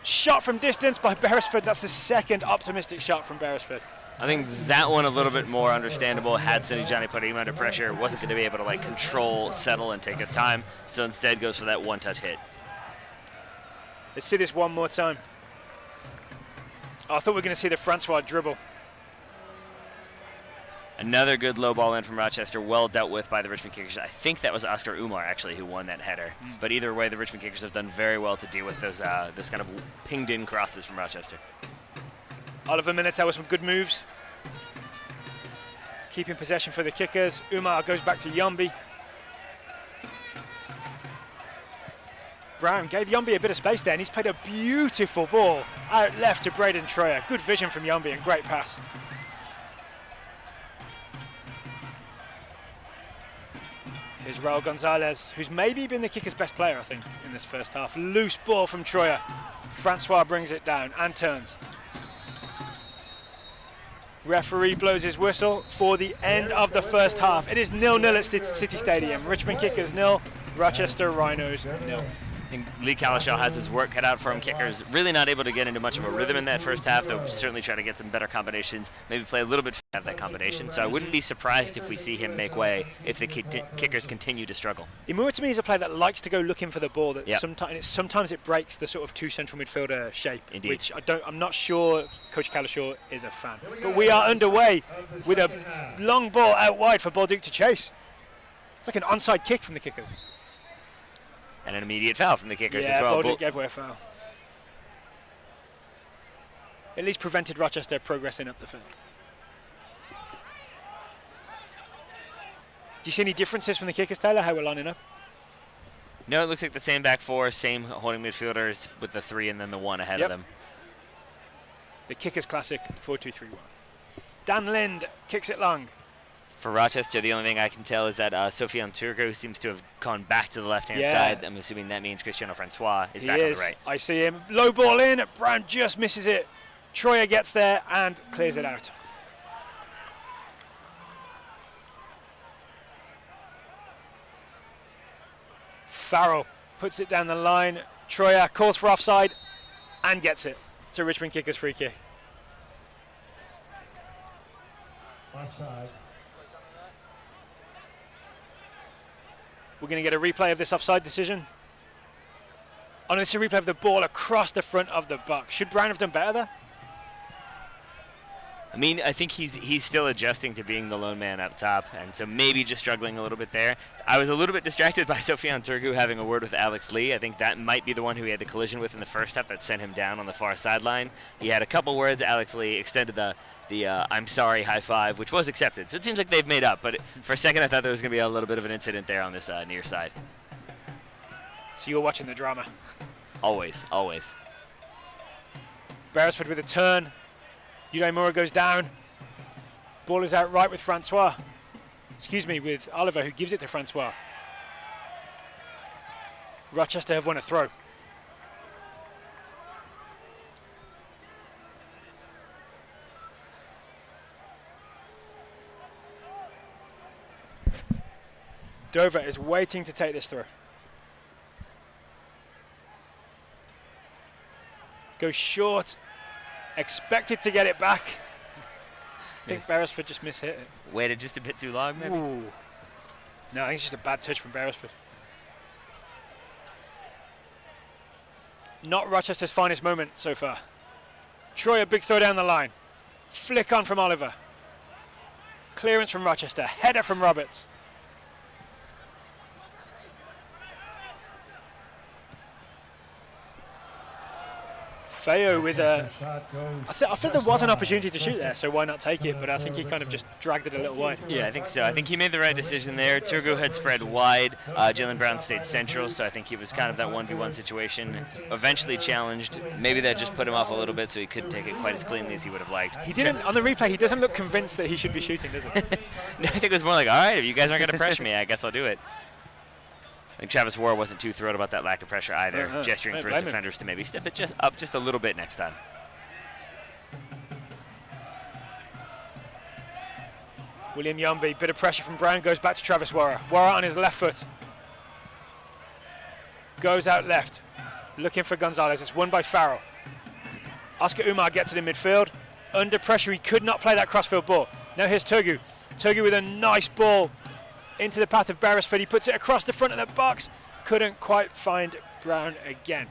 Shot from distance by Beresford. That's the second optimistic shot from Beresford. I think that one a little bit more understandable. Had Johnny put him under pressure, wasn't going to be able to like control, settle, and take his time. So instead goes for that one-touch hit. Let's see this one more time. Oh, I thought we were going to see the Francois dribble. Another good low ball in from Rochester, well dealt with by the Richmond Kickers. I think that was Oscar Umar actually who won that header. But either way, the Richmond Kickers have done very well to deal with those kind of pinged in crosses from Rochester. Oliver Minatel with some good moves. Keeping possession for the Kickers. Umar goes back to Yombi. Brown gave Yombi a bit of space there, and he's played a beautiful ball out left to Braden Troyer. Good vision from Yombi and great pass. Here's Raul Gonzalez, who's maybe been the Kickers' best player, I think, in this first half. Loose ball from Troyer. Francois brings it down and turns. Referee blows his whistle for the end of the first half. It is 0-0 at City Stadium. Richmond Kickers 0, Rochester Rhinos 0. I think Lee Calishaw has his work cut out for him. Kickers really not able to get into much of a rhythm in that first half. They'll certainly try to get some better combinations, maybe play a little bit of that combination. So I wouldn't be surprised if we see him make way if the Kickers continue to struggle. Imura to me is a player that likes to go looking for the ball. That Yep. sometimes it breaks the sort of two central midfielder shape, Indeed. which I'm not sure Coach Calishaw is a fan. But we are underway with a long ball out wide for Bolduc to chase. It's like an onside kick from the Kickers. And an immediate foul from the Kickers Yeah, as well. Bolduc gave away a foul. At least prevented Rochester progressing up the field. Do you see any differences from the Kickers, Taylor, how we're lining up? No, it looks like the same back four, same holding midfielders with the 3 and then the 1 ahead of them. The Kickers classic 4-2-3-1. Dan Lind kicks it long. For Rochester, the only thing I can tell is that Sofiane Turgo seems to have gone back to the left-hand side. I'm assuming that means Cristiano Francois is back on the right. I see him. Low ball in. Brown just misses it. Troyer gets there and clears it out. Farrell puts it down the line. Troyer calls for offside and gets it. It's a Richmond Kickers free kick. Offside. We're going to get a replay of this offside decision. Oh no, this is a replay of the ball across the front of the box. Should Brown have done better there? I mean, I think he's still adjusting to being the lone man up top, and so maybe just struggling a little bit there. I was a little bit distracted by Sofiane Turgu having a word with Alex Lee. I think that might be the one who he had the collision with in the first half that sent him down on the far sideline. He had a couple words. Alex Lee extended the I'm sorry high five, which was accepted. So it seems like they've made up, but for a second I thought there was going to be a little bit of an incident there on this near side. So you're watching the drama. Always, always. Beresford with a turn. Uday Moura goes down. Ball is out right with Francois. Excuse me, with Oliver, who gives it to Francois. Rochester have won a throw. Dover is waiting to take this throw. Goes short. Expected to get it back. I think Beresford just mishit it. Waited just a bit too long, maybe? Ooh. No, I think it's just a bad touch from Beresford. Not Rochester's finest moment so far. Troy, a big throw down the line. Flick on from Oliver. Clearance from Rochester. Header from Roberts. Feo with a... I think there was an opportunity to shoot there, so why not take it? But I think he kind of just dragged it a little wide. Yeah, I think so. I think he made the right decision there. Turgo had spread wide. Jalen Brown stayed central, so I think it was kind of that 1v1 situation. Eventually challenged. Maybe that just put him off a little bit, so he couldn't take it quite as cleanly as he would have liked. He didn't, on the replay, he doesn't look convinced that he should be shooting, does he? No, I think it was more like, all right, if you guys aren't going to pressure me, I guess I'll do it. I think Travis Ward wasn't too thrilled about that lack of pressure either, gesturing for his defenders to maybe step it up just a little bit next time. William Yombi, bit of pressure from Brown, goes back to Travis Wara. Wara on his left foot. Goes out left, looking for Gonzalez. It's won by Farrell. Oscar Umar gets it in midfield. Under pressure, he could not play that crossfield ball. Now here's Turgu. Turgu with a nice ball into the path of Beresford. He puts it across the front of the box. Couldn't quite find Brown again.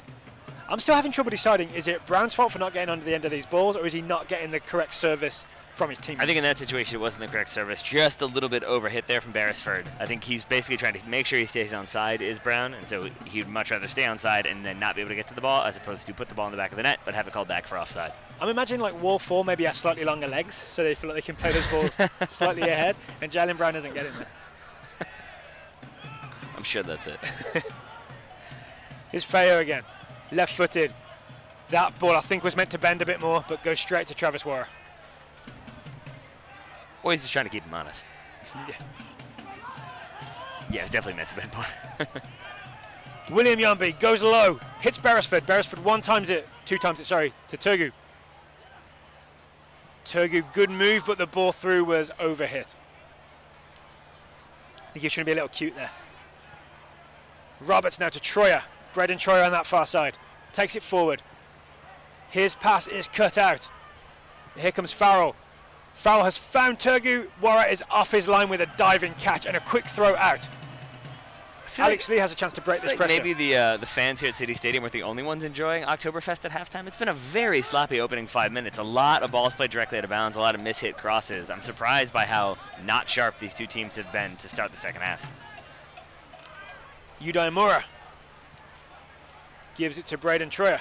I'm still having trouble deciding, is it Brown's fault for not getting under the end of these balls, or is he not getting the correct service from his teammates? I think in that situation it wasn't the correct service. Just a little bit overhit there from Beresford. I think he's basically trying to make sure he stays onside is Brown, and so he'd much rather stay onside and then not be able to get to the ball as opposed to put the ball in the back of the net but have it called back for offside. I'm imagining like Wall 4 maybe has slightly longer legs, so they feel like they can play those balls slightly ahead, and Jalen Brown doesn't get in there. I'm sure that's it. Here's Feo again, left-footed. That ball I think was meant to bend a bit more, but goes straight to Travis Wara. Or he's just trying to keep him honest. Yeah, it's definitely meant to bend more. William Yombi goes low, hits Beresford. Beresford one times it 2 times it, sorry, to Turgu. Turgu, good move, but the ball through was overhit. I think he shouldn't be a little cute there. Roberts now to Troyer. Braden Troyer on that far side. Takes it forward. His pass is cut out. Here comes Farrell. Farrell has found Turgu. Warra is off his line with a diving catch and a quick throw out. Alex Lee has a chance to break this pressure. Maybe the fans here at City Stadium were the only ones enjoying Oktoberfest at halftime. It's been a very sloppy opening 5 minutes. A lot of balls played directly out of bounds, a lot of mishit crosses. I'm surprised by how not sharp these two teams have been to start the second half. Yudai Mura gives it to Braden Troyer.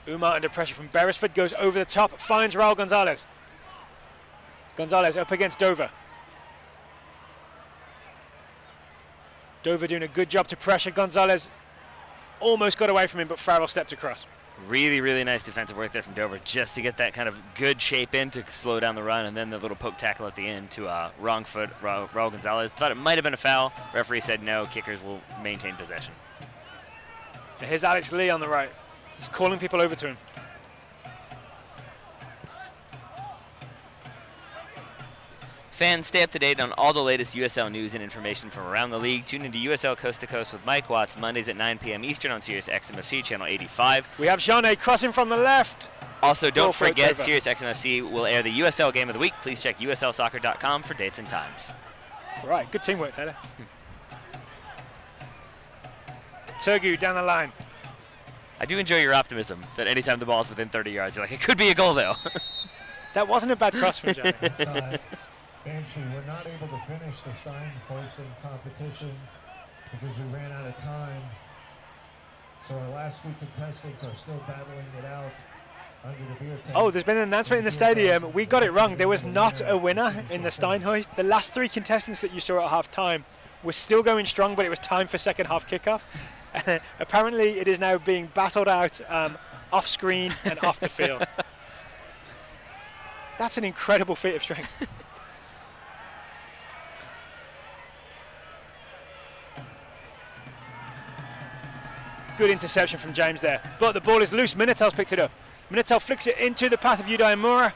Umar under pressure from Beresford, goes over the top, finds Raul Gonzalez. Gonzalez up against Dover. Dover doing a good job to pressure. Gonzalez almost got away from him, but Farrell stepped across. Really, really nice defensive work there from Dover just to get that kind of good shape in to slow down the run, and then the little poke tackle at the end to wrong foot Raul Gonzalez. Thought it might have been a foul. Referee said no, kickers will maintain possession. Here's Alex Lee on the right. He's calling people over to him. Fans, stay up to date on all the latest USL news and information from around the league. Tune into USL Coast to Coast with Mike Watts, Mondays at 9 p.m. Eastern on Sirius XMFC, channel 85. We have Jeanne crossing from the left. Also, don't forget, Sirius XMFC will air the USL Game of the Week. Please check uslsoccer.com for dates and times. Right, good teamwork, Taylor. Turgu down the line. I do enjoy your optimism that anytime the ball's within 30 yards, you're like, it could be a goal, though. That wasn't a bad cross from Jeanne. Banshee, we're not able to finish the sign hoisting competition because we ran out of time. So our last 2 contestants are still battling it out under the beer tent. Oh, there's been an announcement in the stadium. We got it wrong. There was not a winner in the Steinhoist. The last 3 contestants that you saw at half time were still going strong, but it was time for second half kickoff. Apparently it is now being battled out off screen and off the field. That's an incredible feat of strength. Good interception from James there. But the ball is loose. Minatel's picked it up. Minitel flicks it into the path of Yudai Mura.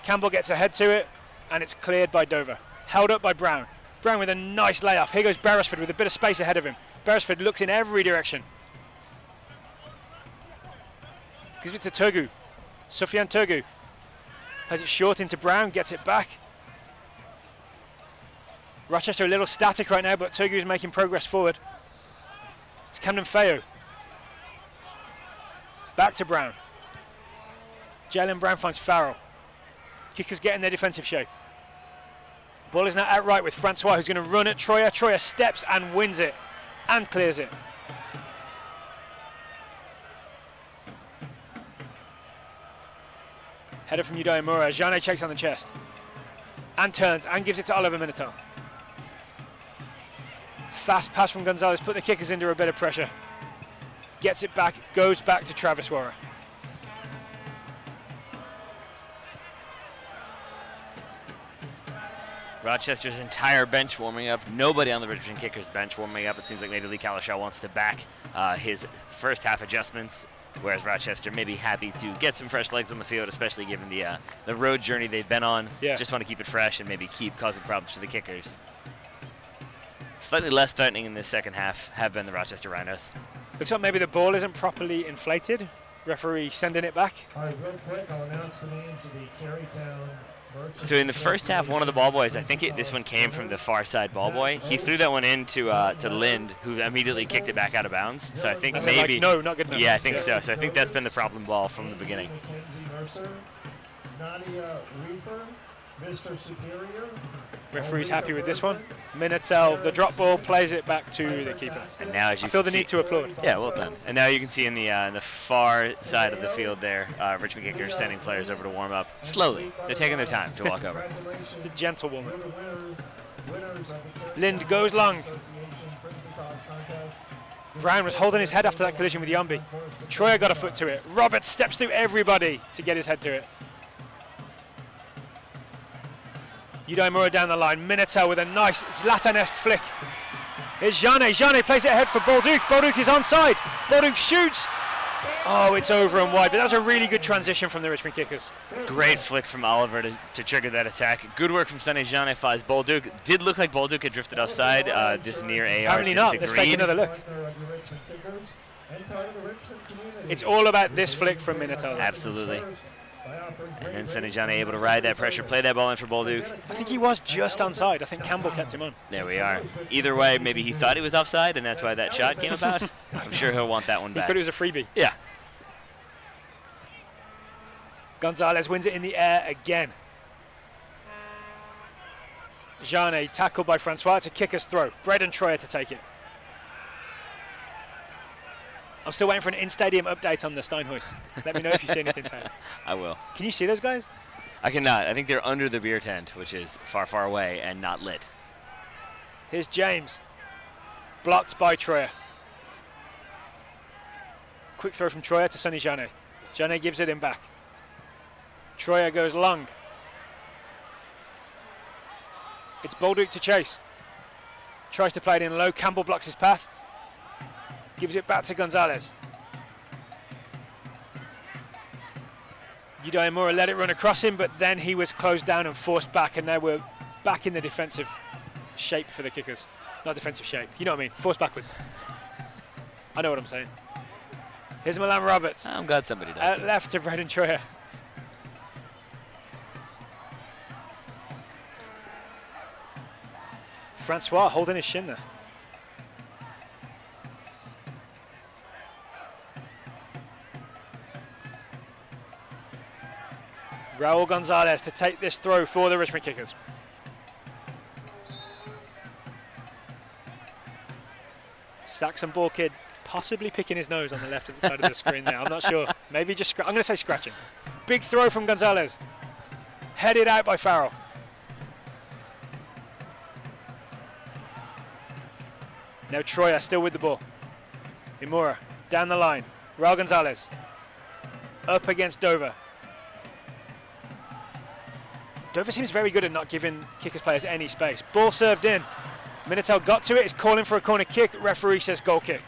Campbell gets ahead to it, and it's cleared by Dover. Held up by Brown. Brown with a nice layoff. Here goes Beresford with a bit of space ahead of him. Beresford looks in every direction. Gives it to Turgu. Sufyan Turgu. Has it short into Brown, gets it back. Rochester a little static right now, but Turgu is making progress forward. It's Camden Feo. Back to Brown. Jalen Brown finds Farrell. Kickers getting their defensive shape. Ball is now outright with Francois, who's going to run at Troyer. Troyer steps and wins it and clears it. Header from Yudai Mura. Jeanne checks on the chest and turns and gives it to Oliver Minitel. Fast pass from Gonzalez, put the kickers under a bit of pressure. Gets it back, goes back to Travis Warra. Rochester's entire bench warming up. Nobody on the Richmond Kickers bench warming up. It seems like maybe Lee Calishaw wants to back his first half adjustments, whereas Rochester may be happy to get some fresh legs on the field, especially given the road journey they've been on. Yeah. Just want to keep it fresh and maybe keep causing problems for the Kickers. Slightly less threatening in this second half have been the Rochester Rhinos. Looks like maybe the ball isn't properly inflated. Referee sending it back. All right, real quick, I'll announce the names of the Carytown Merchants. So in the first half, one of the ball boys, I think this one came from the far side ball boy. He threw that one into to Lind, who immediately kicked it back out of bounds. So I think maybe like, no, not good enough. Yeah, I think so. So I think that's been the problem ball from the beginning. Mackenzie Mercer, Nadia Reefer, Mr. Superior. Referee's happy with this one. Minitel, the drop ball, plays it back to the keeper. And now, as you I feel can the need to applaud. Yeah, well done. And now you can see in the far side of the field there, Richmond Kickers sending players over to warm up slowly. They're taking their time to walk over. It's a gentle woman. Lind goes long. Brown was holding his head after that collision with Yombi. Troyer got a foot to it. Roberts steps through everybody to get his head to it. Yudai Mura down the line. Minitel with a nice Zlatan-esque flick. Here's Jane. Jane plays it ahead for Bolduc. Bolduc is onside. Bolduc shoots. Oh, it's over and wide, but that was a really good transition from the Richmond kickers. Great flick from Oliver to trigger that attack. Good work from Sonny Jane finds Bolduc. Did look like Bolduc had drifted offside. This near AR Apparently not. Let's take another look. It's all about this flick from Minotaur. Absolutely. And then Sonny Jane able to ride that pressure, play that ball in for Bolduc. I think he was just onside. I think Campbell kept him on. There we are. Either way, maybe he thought he was offside, and that's why that shot came about. I'm sure he'll want that one back. He thought it was a freebie. Yeah. Gonzalez wins it in the air again. Jane tackled by Francois. It's a kicker's throw. Braden Troyer to take it. I'm still waiting for an in-stadium update on the Steinhoist. Let me know if you see anything, Taylor. I will. Can you see those guys? I cannot. I think they're under the beer tent, which is far, far away and not lit. Here's James. Blocked by Troyer. Quick throw from Troyer to Sonny Jane. Jane gives it him back. Troyer goes long. It's Bolduc to chase. Tries to play it in low. Campbell blocks his path. Gives it back to Gonzalez. Yudayamura let it run across him, but then he was closed down and forced back, and now we're back in the defensive shape for the kickers. Not defensive shape, you know what I mean, forced backwards. I know what I'm saying. Here's Milan Roberts. I'm glad somebody does. Left to Braden Troyer. Francois holding his shin there. Raul Gonzalez to take this throw for the Richmond kickers. Saxon ball kid possibly picking his nose on the left of the side of the screen there. I'm not sure. Maybe just, I'm going to say scratching. Big throw from Gonzalez. Headed out by Farrell. Now Troyer still with the ball. Imura down the line. Raul Gonzalez up against Dover. Dover seems very good at not giving kickers players any space. Ball served in. Minotaur got to it. He's calling for a corner kick. Referee says goal kick.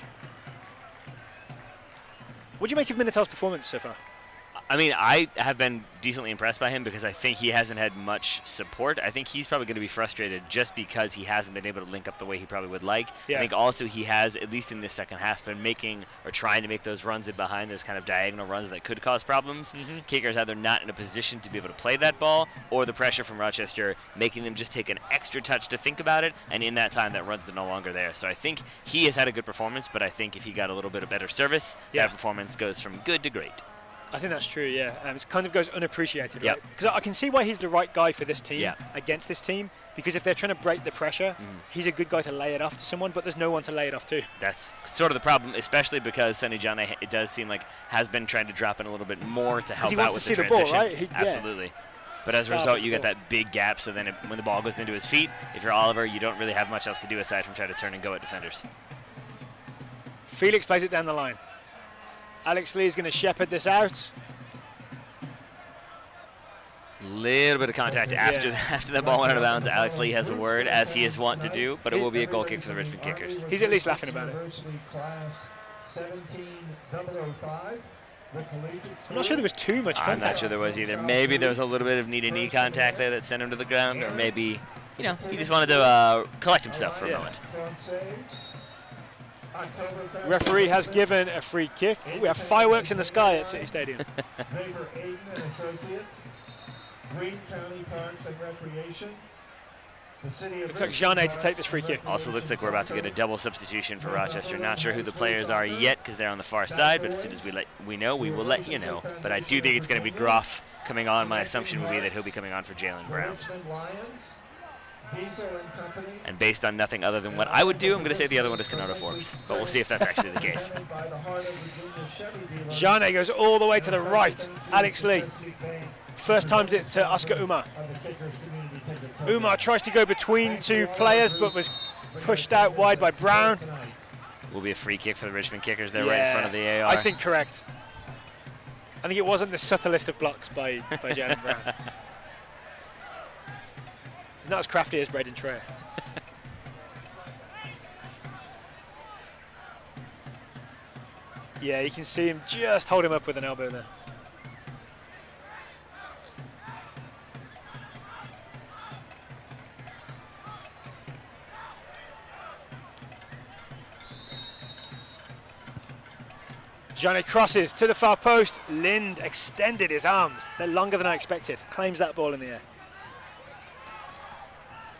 What do you make of Minotaur's performance so far? I mean, I have been decently impressed by him because I think he hasn't had much support. I think he's probably going to be frustrated just because he hasn't been able to link up the way he probably would like. Yeah. I think also he has, at least in this second half, been making or trying to make those runs in behind, those kind of diagonal runs that could cause problems. Kickers either not in a position to be able to play that ball, or the pressure from Rochester making them just take an extra touch to think about it, and in that time that run's no longer there. So I think he has had a good performance, but I think if he got a little bit of better service, that performance goes from good to great. I think that's true, yeah. It kind of goes unappreciated, right? Because I can see why he's the right guy for this team against this team, because if they're trying to break the pressure, he's a good guy to lay it off to someone, but there's no one to lay it off to. That's sort of the problem, especially because Sonny Jane, it does seem like, has been trying to drop in a little bit more to help out with the transition. He wants to see the ball, right? Absolutely. But as a result, you get that big gap, so then when the ball goes into his feet, if you're Oliver, you don't really have much else to do aside from try to turn and go at defenders. Felix plays it down the line. Alex Lee is going to shepherd this out. Little bit of contact after the ball went out of bounds. Alex Lee has a word, as he is wont to do, but it will be a goal kick for the Richmond kickers. He's at least laughing about it. I'm not sure there was too much contact. I'm not sure there was either. Maybe there was a little bit of knee-to-knee contact there that sent him to the ground, or maybe, you know, he just wanted to collect himself for a moment. Referee has given a free kick. We have fireworks in the sky at City Stadium. Green County Parks and Recreation. Looks like Jane to take this free kick. Also looks like we're about to get a double substitution for Rochester. Not sure who the players are yet because they're on the far side, but as soon as we know, we will let you know. But I do think it's going to be Groff coming on. My assumption would be that he'll be coming on for Jalen Brown. And based on nothing other than what I would do, I'm going to say the other one is Canada Forbes. But we'll see if that's actually the case. Jane goes all the way to the right. Alex Lee. First times it to Oscar Umar. Umar tries to go between two players, but was pushed out wide by Brown. Will be a free kick for the Richmond kickers. They're right in front of the AR. I think correct. I think it wasn't the subtlest of blocks by Jalen Brown. He's not as crafty as Braden Troyer. Yeah, you can see him just hold him up with an elbow there. Johnny crosses to the far post. Lind extended his arms. They're longer than I expected. Claims that ball in the air.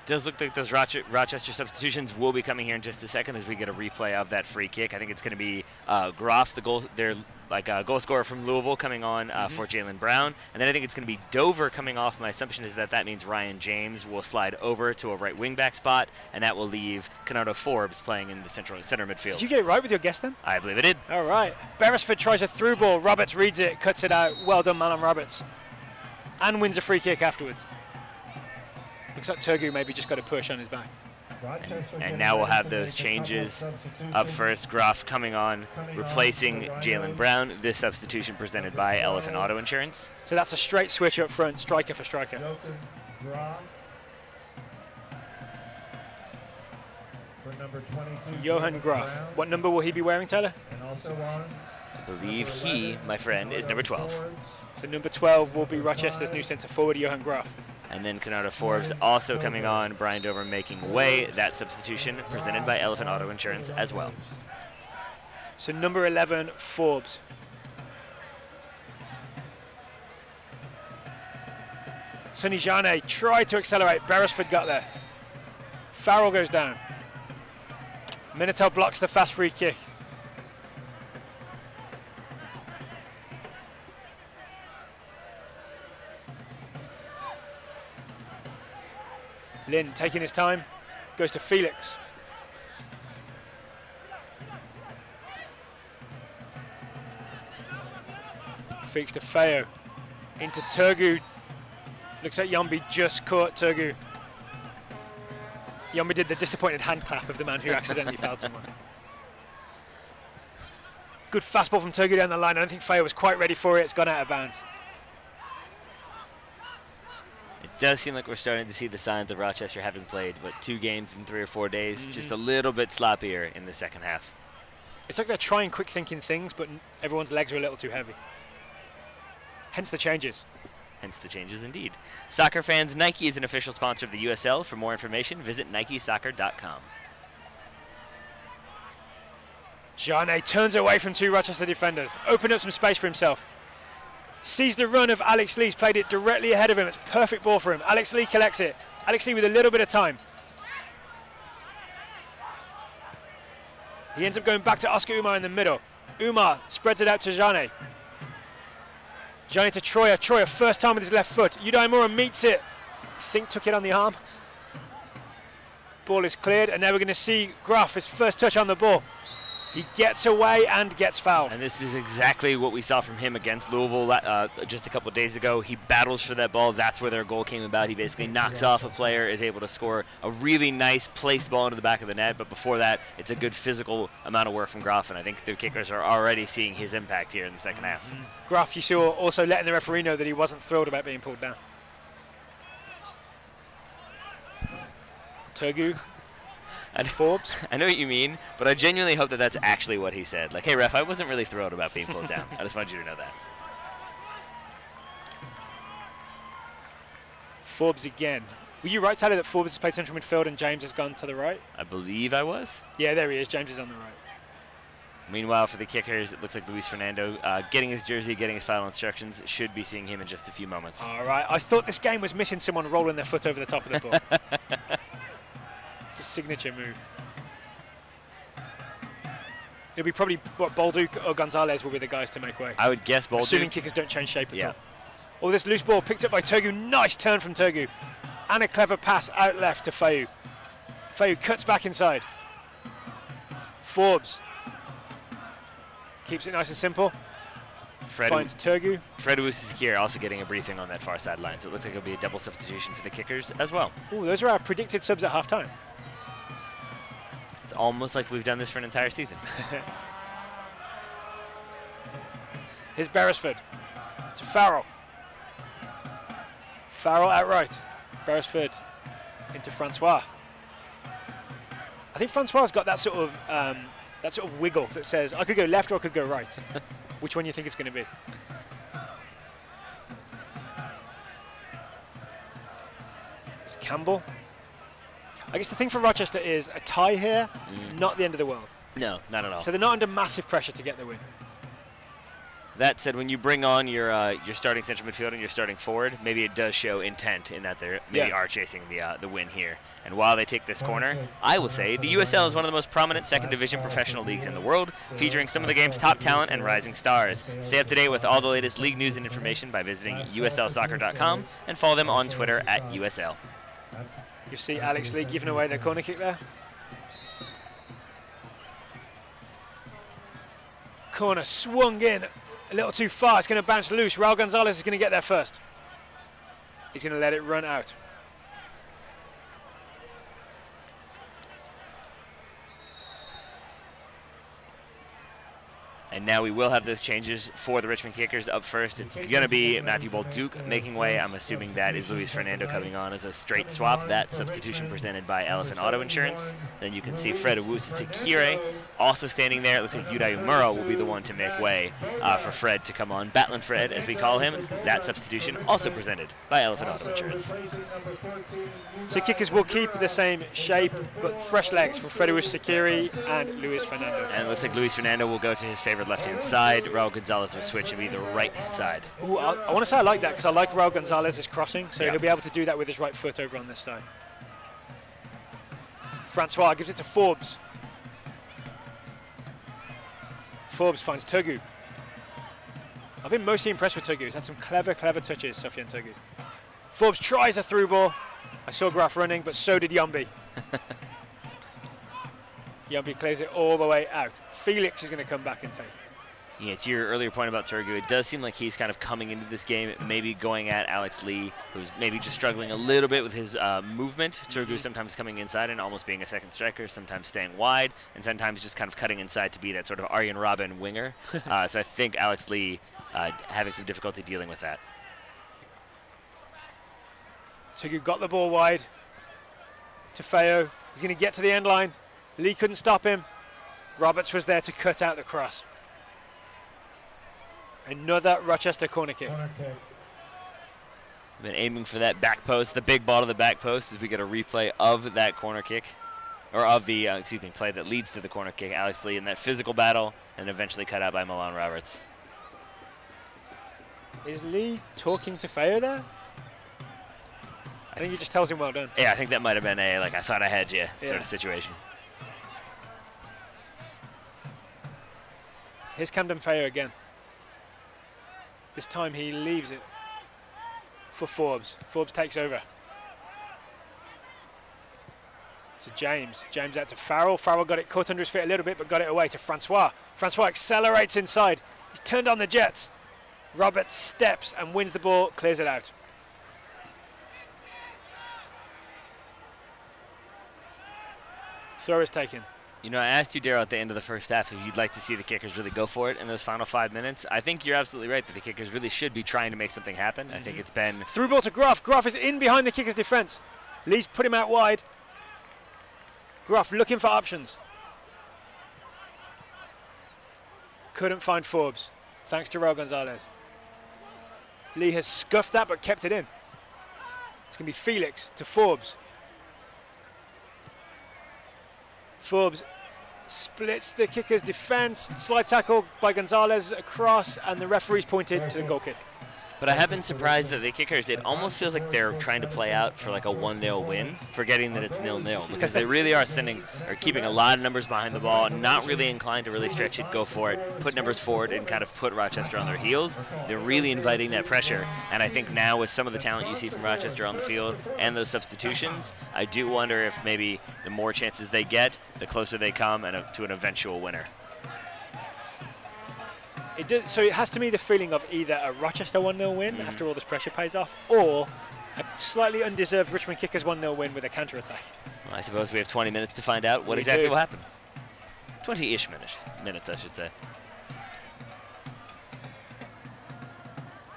Does look like those Rochester substitutions will be coming here in just a second as we get a replay of that free kick. I think it's going to be Groff, the goal, goal scorer from Louisville, coming on for Jalen Brown, and then I think it's going to be Dover coming off. My assumption is that means Ryan James will slide over to a right wing back spot, and that will leave Canardo Forbes playing in the center midfield. Did you get it right with your guess then? I believe I did. All right. Beresford tries a through ball. Roberts reads it, cuts it out. Well done, man on Roberts, and wins a free kick afterwards. Looks like Turgu maybe just got a push on his back. And now we'll have those changes. Up first, Groff coming on, replacing Jalen Brown. This substitution presented by Elephant Auto Insurance. So that's a straight switch up front, striker for striker. Johan Groff. What number will he be wearing, Tyler? I believe he, my friend, is number 12. So number 12 will be Rochester's new centre forward, Johan Groff. And then Canardo Forbes also coming on. Brian Dover making way. That substitution presented by Elephant Auto Insurance as well. So number 11, Forbes. Sonny Jane tried to accelerate. Beresford got there. Farrell goes down. Minitel blocks the fast free kick. Lynn taking his time, goes to Felix. Felix to Feo. Into Turgu. Looks like Yombi just caught Turgu. Yombi did the disappointed hand clap of the man who accidentally fouled someone. Good fastball from Turgu down the line. I don't think Feo was quite ready for it. It's gone out of bounds. It does seem like we're starting to see the signs of Rochester having played, 2 games in 3 or 4 days, just a little bit sloppier in the second half. It's like they're trying quick thinking things, but everyone's legs are a little too heavy. Hence the changes. Hence the changes indeed. Soccer fans, Nike is an official sponsor of the USL. For more information, visit NikeSoccer.com. Jane turns away from 2 Rochester defenders, opened up some space for himself. Sees the run of Alex Lee's played it directly ahead of him. It's a perfect ball for him. Alex Lee collects it. Alex Lee with a little bit of time. He ends up going back to Oscar Umar in the middle. Umar spreads it out to Jane. Jane to Troyer. Troyer first time with his left foot. Udaimura meets it. I think took it on the arm. Ball is cleared, and now we're going to see Groff, his first touch on the ball. He gets away and gets fouled. And this is exactly what we saw from him against Louisville just a couple of days ago. He battles for that ball. That's where their goal came about. He basically knocks off a player, is able to score a really nice placed ball into the back of the net. But before that, it's a good physical amount of work from Groff. And I think the kickers are already seeing his impact here in the second half. Groff, you saw also letting the referee know that he wasn't thrilled about being pulled down. Turgu. And Forbes. I know what you mean, but I genuinely hope that that's actually what he said. Like, hey, ref, I wasn't really thrilled about being pulled down. I just wanted you to know that. Forbes again. Were you right, Tyler, that Forbes has played central midfield and James has gone to the right? I believe I was. Yeah, there he is. James is on the right. Meanwhile, for the kickers, it looks like Luis Fernando getting his jersey, getting his final instructions. Should be seeing him in just a few moments. All right. I thought this game was missing someone rolling their foot over the top of the ball. It's a signature move. It'll be probably Bolduc or Gonzalez will be the guys to make way. I would guess Bolduc. Assuming kickers don't change shape at all. Oh, this loose ball picked up by Turgu. Nice turn from Turgu. And a clever pass out left to Feu. Feu cuts back inside. Forbes. Keeps it nice and simple. Finds Turgu. Fred Wusiskier also getting a briefing on that far sideline, so it looks like it'll be a double substitution for the kickers as well. Oh, those are our predicted subs at halftime. It's almost like we've done this for an entire season. Here's Beresford to Farrell. Farrell outright. Beresford into Francois. I think Francois got that sort of that sort of wiggle that says, I could go left or I could go right. Which one do you think it's going to be? It's Campbell. I guess the thing for Rochester is a tie here, not the end of the world. No, not at all. So they're not under massive pressure to get the win. That said, when you bring on your starting central midfielder and your starting forward, maybe it does show intent in that they maybe are chasing the win here. And while they take this corner, I will say the USL is one of the most prominent second division professional leagues in the world, featuring some of the game's top talent and rising stars. Stay up to date with all the latest league news and information by visiting uslsoccer.com and follow them on Twitter at USL. You see Alex Lee giving away their corner kick there. Corner swung in a little too far. It's going to bounce loose. Raul Gonzalez is going to get there first. He's going to let it run out. And now we will have those changes for the Richmond Kickers. Up first, it's going to be Matthew Bolduc making way. I'm assuming that is Luis Fernando coming on as a straight swap. That substitution presented by Elephant Auto Insurance. Then you can see Fred Owusu-Sekire also standing there. It looks like Yuda Umura will be the one to make way for Fred to come on. Batlin Fred, as we call him. That substitution also presented by Elephant Auto Insurance. So Kickers will keep the same shape, but fresh legs for Fred Owusu-Sekire and Luis Fernando. And it looks like Luis Fernando will go to his favorite left-hand side. Raul Gonzalez will switch and be the right-hand side. Ooh, I want to say I like that because I like Raul Gonzalez's crossing, so he'll be able to do that with his right foot over on this side. Francois gives it to Forbes. Forbes finds Turgu. I've been mostly impressed with Turgu. He's had some clever touches, Sofiane Turgu. Forbes tries a through ball. I saw Graf running, but so did Yambi. Yambi clears it all the way out. Felix is going to come back and take. Yeah, to your earlier point about Turgu, it does seem like he's kind of coming into this game, maybe going at Alex Lee, who's maybe just struggling a little bit with his movement. Turgu sometimes coming inside and almost being a second striker, sometimes staying wide, and sometimes just kind of cutting inside to be that sort of Arjen Robben winger. So I think Alex Lee having some difficulty dealing with that. Turgu got the ball wide to Feo. He's going to get to the end line. Lee couldn't stop him. Roberts was there to cut out the cross. Another Rochester corner kick. Been aiming for that back post, the big ball to the back post, as we get a replay of that corner kick, or of the play that leads to the corner kick. Alex Lee in that physical battle, and eventually cut out by Milan Roberts. Is Lee talking to Feo there? I think he just tells him well done. Yeah, I think that might have been a I thought I had you sort of situation. Here's Camden Feo again. This time he leaves it for Forbes. Forbes takes over. To James. James out to Farrell. Farrell got it caught under his feet a little bit, but got it away to Francois. Francois accelerates inside. He's turned on the jets. Roberts steps and wins the ball, clears it out. Throw is taken. You know, I asked you, Daryl, at the end of the first half if you'd like to see the Kickers really go for it in those final 5 minutes. I think you're absolutely right that the Kickers really should be trying to make something happen. I think it's been... Through ball to Gruff. Gruff is in behind the Kickers' defence. Lee's put him out wide. Gruff looking for options. Couldn't find Forbes, thanks to Raul Gonzalez. Lee has scuffed that but kept it in. It's going to be Felix to Forbes. Forbes splits the Kickers' defence. Slide tackle by Gonzalez across, and the referee's pointed to the goal kick. But I have been surprised that the Kickers, it almost feels like they're trying to play out for like a 1-0 win, forgetting that it's 0-0, because they really are keeping a lot of numbers behind the ball, not really inclined to really stretch it, go for it, put numbers forward, and kind of put Rochester on their heels. They're really inviting that pressure, and I think now with some of the talent you see from Rochester on the field and those substitutions, I do wonder if maybe the more chances they get, the closer they come to an eventual winner. So it has to be the feeling of either a Rochester 1-0 win after all this pressure pays off, or a slightly undeserved Richmond Kickers 1-0 win with a counter-attack. Well, I suppose we have 20 minutes to find out what exactly will happen. 20-ish minutes, I should say.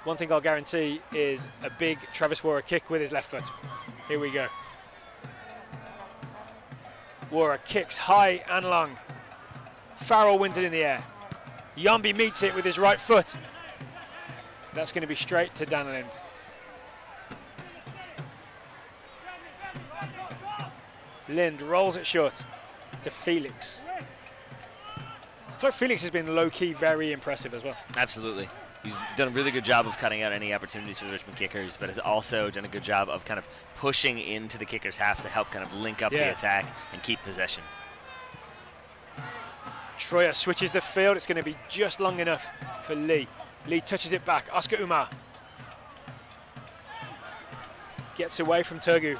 One thing I'll guarantee is a big Travis Wara kick with his left foot. Here we go. Wara kicks high and long. Farrell wins it in the air. Yambi meets it with his right foot. That's going to be straight to Dan Lind. Lind rolls it short to Felix. I feel like Felix has been low-key very impressive as well. Absolutely. He's done a really good job of cutting out any opportunities for the Richmond kickers, but has also done a good job of kind of pushing into the kickers' half to help kind of link up the attack and keep possession. Troyer switches the field. It's going to be just long enough for Lee. Lee touches it back. Oscar Umar gets away from Turgu.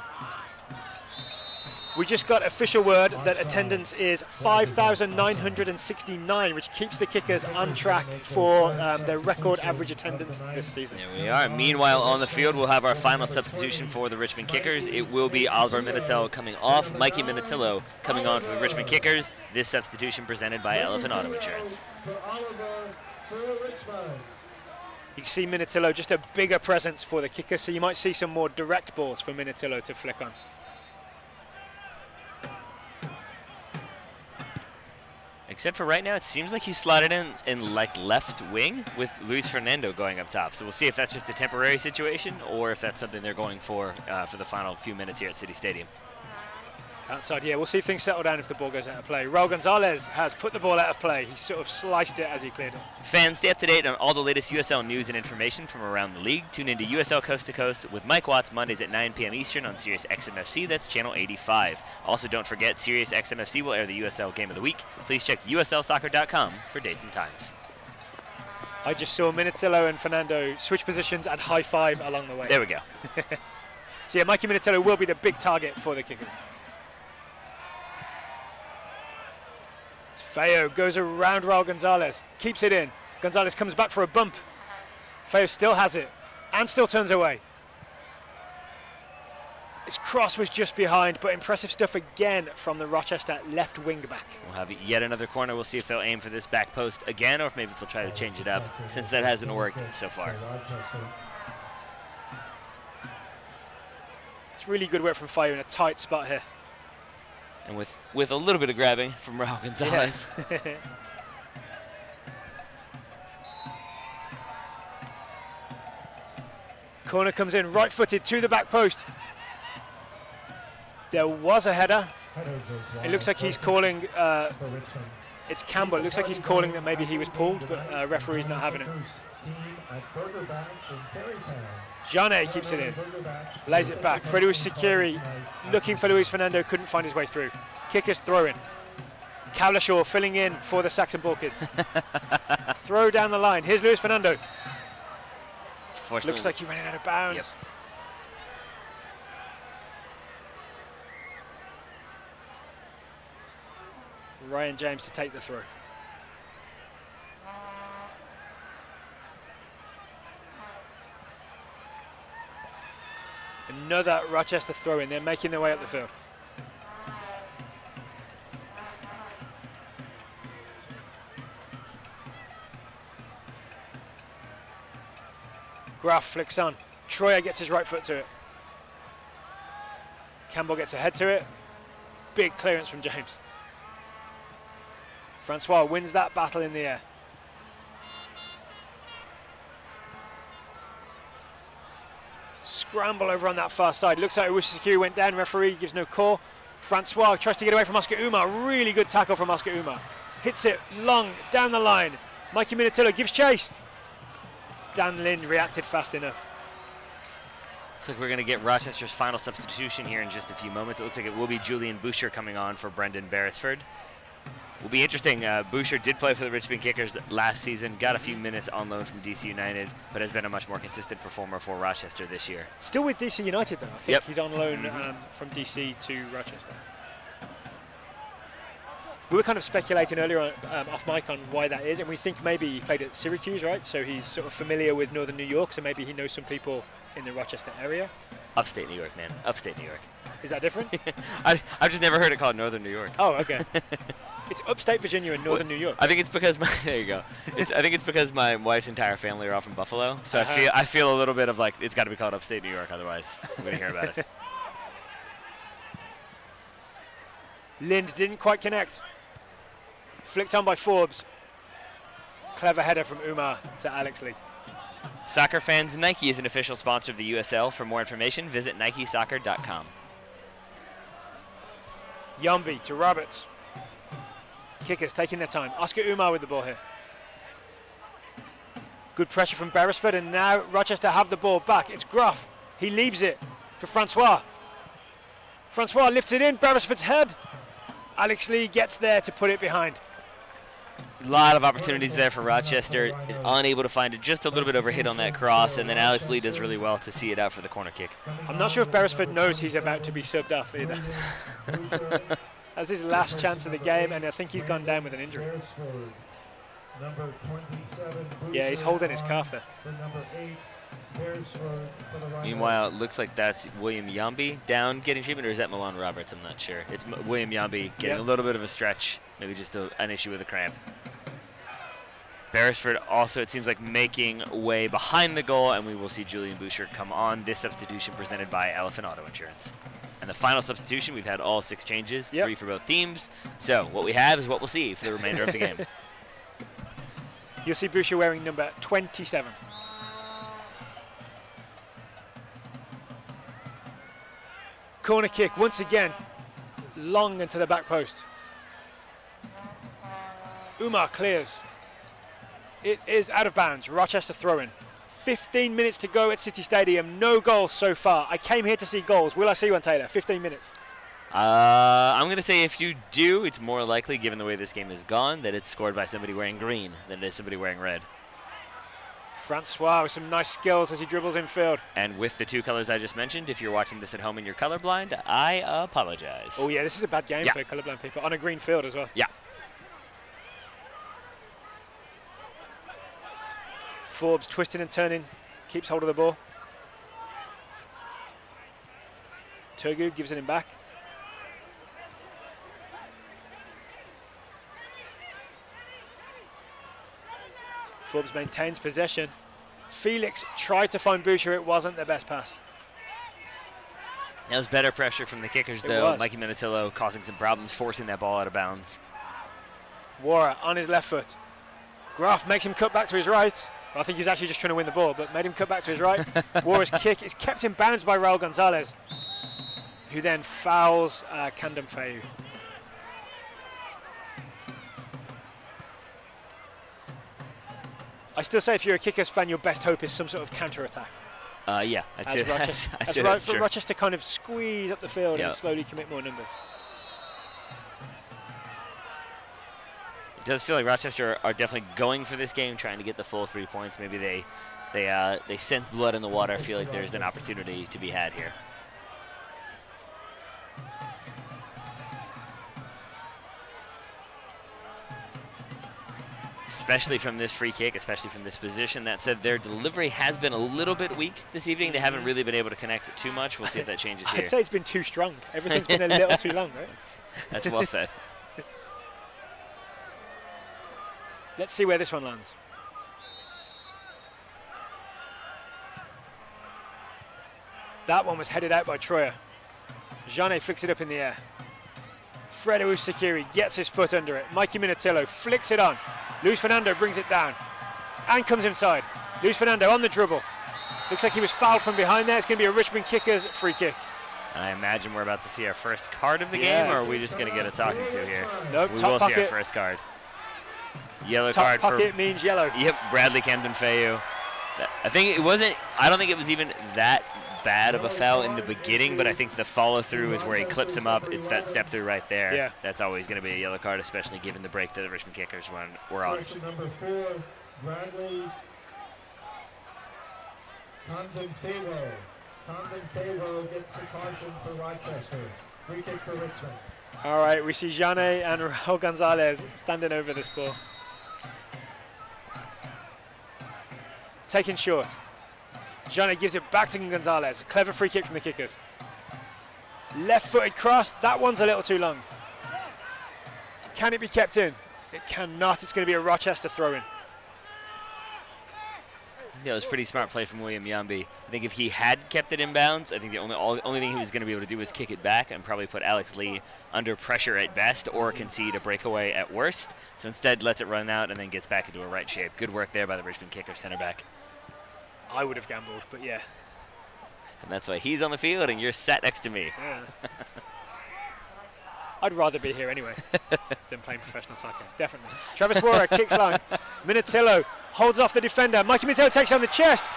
We just got official word that attendance is 5,969, which keeps the kickers on track for their record average attendance this season. There we are. Meanwhile, on the field, we'll have our final substitution for the Richmond kickers. It will be Oliver Minatello coming off, Mikey Minatillo coming on for the Richmond kickers. This substitution presented by Elephant Auto Insurance. You can see Minatillo just a bigger presence for the kicker, so you might see some more direct balls for Minatillo to flick on. Except for right now, it seems like he's slotted in like left wing with Luis Fernando going up top. So we'll see if that's just a temporary situation or if that's something they're going for the final few minutes here at City Stadium. Outside, yeah, we'll see if things settle down if the ball goes out of play. Raul Gonzalez has put the ball out of play. He sort of sliced it as he cleared it. Fans, stay up to date on all the latest USL news and information from around the league. Tune into USL Coast to Coast with Mike Watts Mondays at 9 p.m. Eastern on Sirius XMFC. That's channel 85. Also, don't forget, Sirius XMFC will air the USL Game of the Week. Please check USLsoccer.com for dates and times. I just saw Minatillo and Fernando switch positions and high five along the way. There we go. So yeah, Mikey Minatillo will be the big target for the kickers. Feo goes around Raul Gonzalez, keeps it in. Gonzalez comes back for a bump. Feo still has it and still turns away. His cross was just behind, but impressive stuff again from the Rochester left wing back. We'll have yet another corner. We'll see if they'll aim for this back post again or if maybe they'll try to change it up since that hasn't worked so far. It's really good work from Feo in a tight spot here. And with a little bit of grabbing from Raul Gonzalez. Yeah. Corner comes in, right-footed to the back post. There was a header. It looks like he's calling, it's Campbell. It looks like he's calling that maybe he was pulled, but referee's not having it. Jane keeps it in, lays it back. Freddie Sikiri looking for Luis Fernando, couldn't find his way through. Kickers throwing. Cowlishaw filling in for the Saxon Ball Kids. Throw down the line. Here's Luis Fernando. Looks like he ran out of bounds. Yep. Ryan James to take the throw. Another Rochester throw in. They're making their way up the field. Graf flicks on. Troyer gets his right foot to it. Campbell gets a head to it. Big clearance from James. Francois wins that battle in the air. Scramble over on that far side. Looks like Uwishikiri went down. Referee gives no call. Francois tries to get away from Oscar Umar. Really good tackle from Oscar Umar. Hits it long down the line. Mikey Minatillo gives chase. Dan Lind reacted fast enough. Looks like we're going to get Rochester's final substitution here in just a few moments. It looks like it will be Julian Boucher coming on for Brendan Beresford. Will be interesting. Boucher did play for the Richmond Kickers last season, got a few minutes on loan from DC United, but has been a much more consistent performer for Rochester this year. Still with DC United, though. I think he's on loan from DC to Rochester. We were kind of speculating earlier on, off mic on why that is, and we think maybe he played at Syracuse, right? So he's sort of familiar with Northern New York, so maybe he knows some people in the Rochester area. Upstate New York, man. Upstate New York. Is that different? I've just never heard it called Northern New York. Oh, okay. It's upstate Virginia and Northern New York. I think it's because there you go. I think it's because my wife's entire family are all from Buffalo, so I feel a little bit of like it's got to be called upstate New York, otherwise we're gonna hear about it. Lind didn't quite connect. Flicked on by Forbes. Clever header from Umar to Alex Lee. Soccer fans, Nike is an official sponsor of the USL. For more information, visit nikesoccer.com. Yombi to Roberts. Kickers taking their time. Oscar Umar with the ball here. Good pressure from Beresford, and now Rochester have the ball back. It's Groff. He leaves it for Francois. Francois lifts it in, Beresford's head. Alex Lee gets there to put it behind. A lot of opportunities there for Rochester, unable to find it, just a little bit overhit on that cross, and then Alex Lee does really well to see it out for the corner kick. I'm not sure if Beresford knows he's about to be subbed off either. That's his last chance of the game, and I think he's gone down with an injury. Yeah, he's holding his calf there. Meanwhile, it looks like that's William Yombi down getting treatment, or is that Milan Roberts? I'm not sure. It's William Yombi getting a little bit of a stretch, maybe just an issue with a cramp. Beresford also, it seems like, making way behind the goal, and we will see Julian Boucher come on. This substitution presented by Elephant Auto Insurance. And the final substitution, we've had all 6 changes, 3 for both teams. So what we have is what we'll see for the remainder of the game. You'll see Boucher wearing number 27. Corner kick once again, long into the back post. Umar clears. It is out of bounds. Rochester throw-in. 15 minutes to go at City Stadium. No goals so far. I came here to see goals. Will I see one, Taylor? 15 minutes. I'm going to say if you do, it's more likely, given the way this game has gone, that it's scored by somebody wearing green than it is somebody wearing red. Francois with some nice skills as he dribbles in field. And with the 2 colors I just mentioned, if you're watching this at home and you're colorblind, I apologize. Oh yeah, this is a bad game for colorblind people. On a green field as well. Yeah. Forbes twisting and turning, keeps hold of the ball. Turgu gives it him back. Forbes maintains possession. Felix tried to find Boucher, it wasn't the best pass. That was better pressure from the kickers, though. Mikey Minatillo causing some problems, forcing that ball out of bounds. Wara on his left foot. Graf makes him cut back to his right. I think he's actually just trying to win the ball, but made him cut back to his right. Wara's kick is kept in bounds by Raul Gonzalez, who then fouls Kandem Fayu. I still say if you're a Kickers fan, your best hope is some sort of counter-attack. Yeah, I'd say that's right. For Rochester kind of squeeze up the field and slowly commit more numbers. It does feel like Rochester are definitely going for this game, trying to get the full 3 points. Maybe they sense blood in the water, feel like there's an opportunity to be had here. Especially from this free kick, especially from this position. That said, their delivery has been a little bit weak this evening. They haven't really been able to connect too much. We'll see if that changes here. I'd say it's been too strong. Everything's been a little too long, right? That's well said. Let's see where this one lands. That one was headed out by Troyer. Jeannet flicks it up in the air. Fredo Sakiri gets his foot under it. Mikey Minatillo flicks it on. Luis Fernando brings it down and comes inside. Luis Fernando on the dribble. Looks like he was fouled from behind there. It's going to be a Richmond Kickers free kick. I imagine we're about to see our first card of the game, or are we just going to get a talking to here? Nope, we top will pocket. See our first card. Yellow top card pocket for, means yellow. Yep, Bradley Camden Fayu. I don't think it was even that bad of a foul in the beginning, but I think the follow-through is where he clips him up. It's that step-through right there. Yeah. That's always going to be a yellow card, especially given the break that the Richmond Kickers were on. Number 4, Bradley Condon-Favo. Condon-Favo gets the caution for Rochester. Free kick for Richmond. All right, we see Jeannet and Raul Gonzalez standing over this ball. Taken short. Jeannet gives it back to Gonzalez. Clever free kick from the Kickers. Left-footed cross. That one's a little too long. Can it be kept in? It cannot. It's going to be a Rochester throw-in. Yeah, it was pretty smart play from William Yambi. I think if he had kept it inbounds, I think the only thing he was going to be able to do was kick it back and probably put Alex Lee under pressure at best or concede a breakaway at worst. So instead lets it run out and then gets back into a right shape. Good work there by the Richmond kicker center back. I would have gambled, but yeah. And that's why he's on the field and you're sat next to me. Yeah. I'd rather be here anyway than playing professional soccer, definitely. Travis Wara kicks line. Minatillo holds off the defender. Mikey Minatillo takes on the chest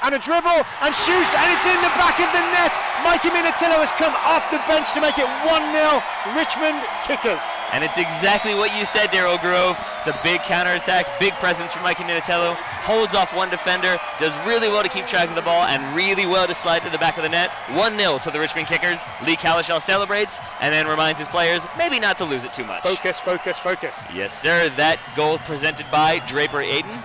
and a dribble and shoots, and it's in the back of the net. Mikey Minatillo has come off the bench to make it 1-0 Richmond Kickers. And it's exactly what you said, Daryl Grove. It's a big counterattack, big presence from Mikey Minatillo. Holds off one defender, does really well to keep track of the ball, and really well to slide to the back of the net. 1-0 to the Richmond Kickers. Lee Kalishaw celebrates and then reminds his players maybe not to lose it too much. Focus, focus, focus. Yes, sir. That goal presented by Draper Aiden.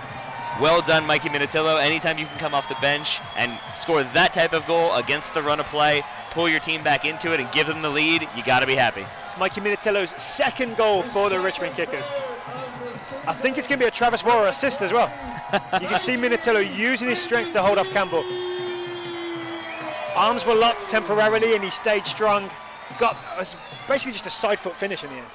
Well done, Mikey Minatillo. Anytime you can come off the bench and score that type of goal against the run of play, pull your team back into it and give them the lead, you got to be happy. It's Mikey Minatillo's second goal for the Richmond Kickers. I think it's going to be a Travis Wara assist as well. You can see Minatillo using his strength to hold off Campbell. Arms were locked temporarily and he stayed strong. Got basically just a side foot finish in the end.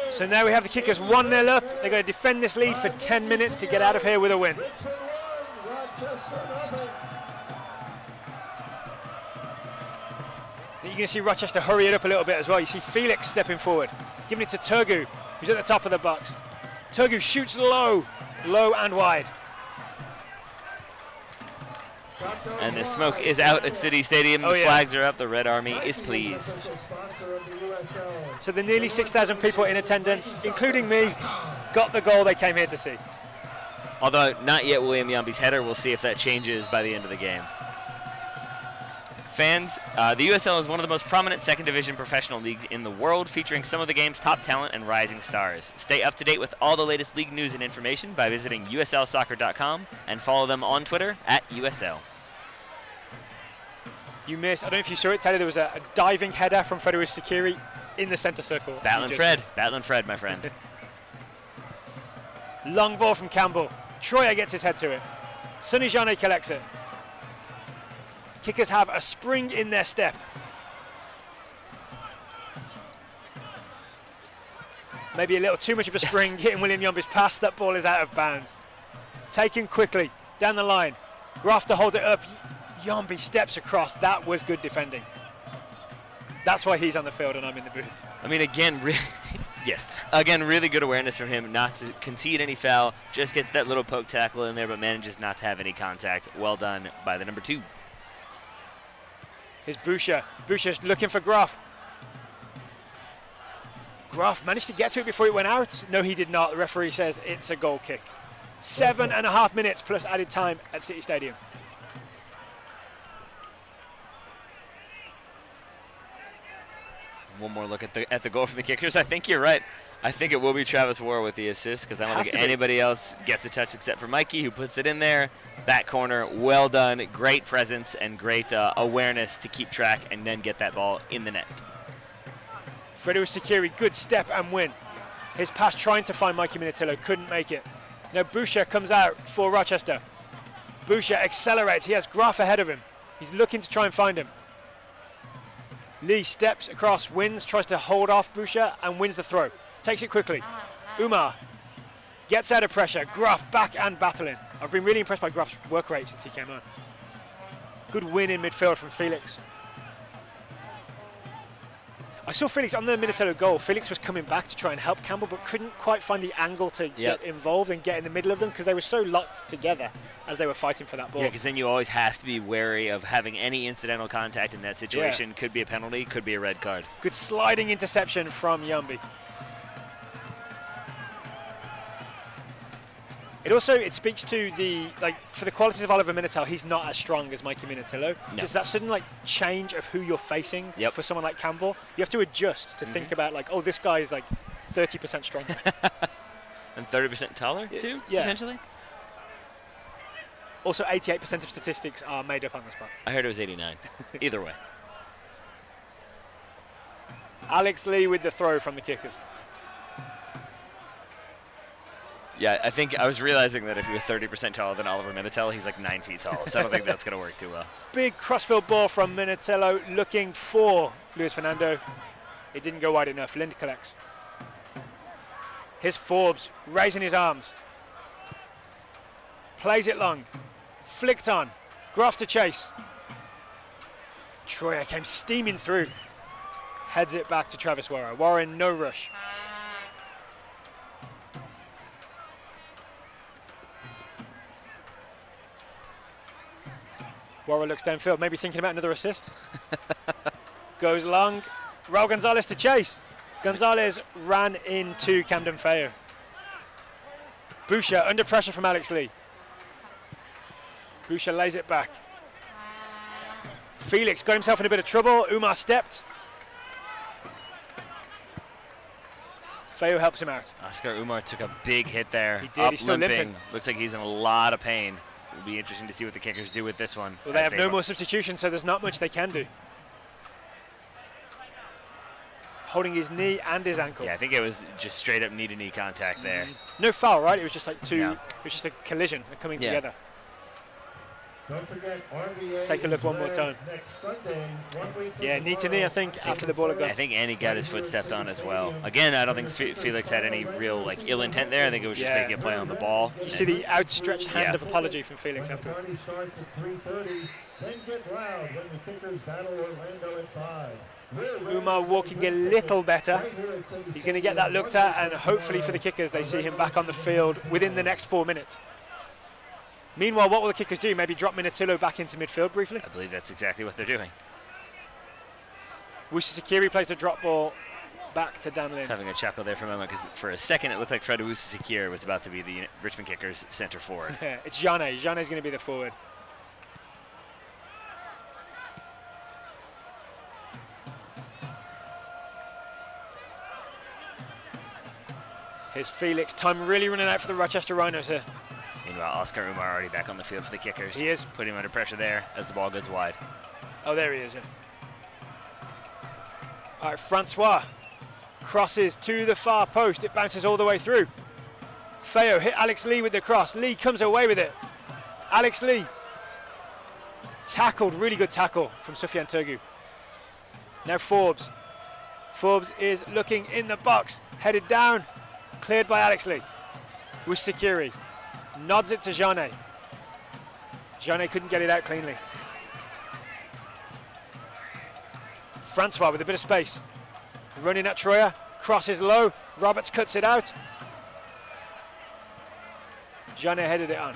So now we have the Kickers 1-0 up. They're going to defend this lead for 10 minutes to get out of here with a win. You're going to see Rochester hurry it up a little bit as well. You see Felix stepping forward, giving it to Turgu, who's at the top of the box. Turgu shoots low and wide. And the smoke is out at City Stadium. The flags are up. The Red Army is pleased. So the nearly 6,000 people in attendance, including me, got the goal they came here to see. Although not yet William Yambi's header. We'll see if that changes by the end of the game. Fans, the USL is one of the most prominent second division professional leagues in the world, featuring some of the game's top talent and rising stars. Stay up to date with all the latest league news and information by visiting uslsoccer.com and follow them on Twitter @USL. You missed, I don't know if you saw it, Taylor, there was a diving header from Frederick Sakiri in the centre circle. Battling Fred, my friend. Long ball from Campbell. Troyer gets his head to it. Sonny Jane collects it. Kickers have a spring in their step. Maybe a little too much of a spring, hitting William Yambi's pass. That ball is out of bounds. Taken quickly, down the line. Graf to hold it up. Yambi steps across. That was good defending. That's why he's on the field and I'm in the booth. I mean, again, again, really good awareness from him not to concede any foul. Just gets that little poke tackle in there, but manages not to have any contact. Well done by the number 2. Here's Boucher. Boucher's looking for Graf. Graf managed to get to it before it went out. No, he did not. The referee says it's a goal kick. 7.5 minutes plus added time at City Stadium. One more look at the goal from the Kickers. I think you're right. I think it will be Travis Wara with the assist because I don't think anybody else gets a touch except for Mikey, who puts it in there. Back corner, well done. Great presence and great awareness to keep track and then get that ball in the net. Frederick Sakiri, good step and win. His pass trying to find Mikey Minatillo, couldn't make it. Now Boucher comes out for Rochester. Boucher accelerates. He has Graf ahead of him. He's looking to try and find him. Lee steps across, wins, tries to hold off Boucher and wins the throw. Takes it quickly. Umar gets out of pressure. Graf back and battling. I've been really impressed by Graf's work rate since he came on. Good win in midfield from Felix. I saw Felix on the Minatillo goal. Felix was coming back to try and help Campbell, but couldn't quite find the angle to get involved and get in the middle of them because they were so locked together as they were fighting for that ball. Yeah, because then you always have to be wary of having any incidental contact in that situation. Could be a penalty, could be a red card. Good sliding interception from Yambi. It speaks to for the qualities of Oliver Minatel, he's not as strong as Mikey Minatillo. No. Just that sudden change of who you're facing for someone like Campbell. You have to adjust to think about this guy is 30% stronger. And 30% taller too, potentially? Also 88% of statistics are made up on the spot. I heard it was 89. Either way. Alex Lee with the throw from the Kickers. Yeah, I think I was realizing that if he was 30% taller than Oliver Minatello, he's like 9 feet tall. So I don't think that's going to work too well. Big crossfield ball from Minatello looking for Luis Fernando. It didn't go wide enough. Lind collects. Here's Forbes raising his arms. Plays it long. Flicked on. Graf to chase. Troyer came steaming through. Heads it back to Travis Warren. Warren, no rush. Warren looks downfield, maybe thinking about another assist. Goes long. Raul Gonzalez to chase. Gonzalez ran into Camden Feo. Boucher under pressure from Alex Lee. Boucher lays it back. Felix got himself in a bit of trouble. Umar stepped. Feo helps him out. Oscar Umar took a big hit there. He did. He's still limping. Looks like he's in a lot of pain. It'll be interesting to see what the kickers do with this one. Well, they have no more substitutions, so there's not much they can do. Holding his knee and his ankle. Yeah, I think it was just straight up knee-to-knee contact there. No foul, right? It was just like two. No. It was just a collision, a coming Yeah. together. Don't forget, RVA Let's take a look one more time. Next Sunday, 1 week from Yeah, knee to knee, I think, after the ball had I gone. think Andy got his foot stepped on as well. Again, I don't think Felix had any real like ill intent there. I think it was just making a play on the ball. You see the outstretched hand Yeah. of apology from Felix The afterwards. party starts at 3:30. Then get loud when the kickers battle Orlando at 5. Umar walking a little better. He's going to get that looked at, and hopefully for the kickers, they see him back on the field within the next 4 minutes. Meanwhile, what will the kickers do? Maybe drop Minatillo back into midfield briefly? I believe that's exactly what they're doing. Wusi Sakiri plays the drop ball back to Dan Lin. Just having a chuckle there for a moment because for a second it looked like Fred Wusi was about to be the Richmond kickers' center forward. It's Jane. Jane's going to be the forward. Here's Felix. Time really running out for the Rochester Rhinos here. Meanwhile, Oscar Umar already back on the field for the kickers. He is. Putting him under pressure there as the ball goes wide. Oh, there he is. Yeah. All right, Francois crosses to the far post. It bounces all the way through. Feo hit Alex Lee with the cross. Lee comes away with it. Alex Lee tackled, really good tackle from Sufyan Turgu. Now Forbes. Forbes is looking in the box, headed down, cleared by Alex Lee. With Sakiri. Nods it to Jane. Jane couldn't get it out cleanly. Francois with a bit of space. Running at Troyer. Crosses low. Roberts cuts it out. Jane headed it on.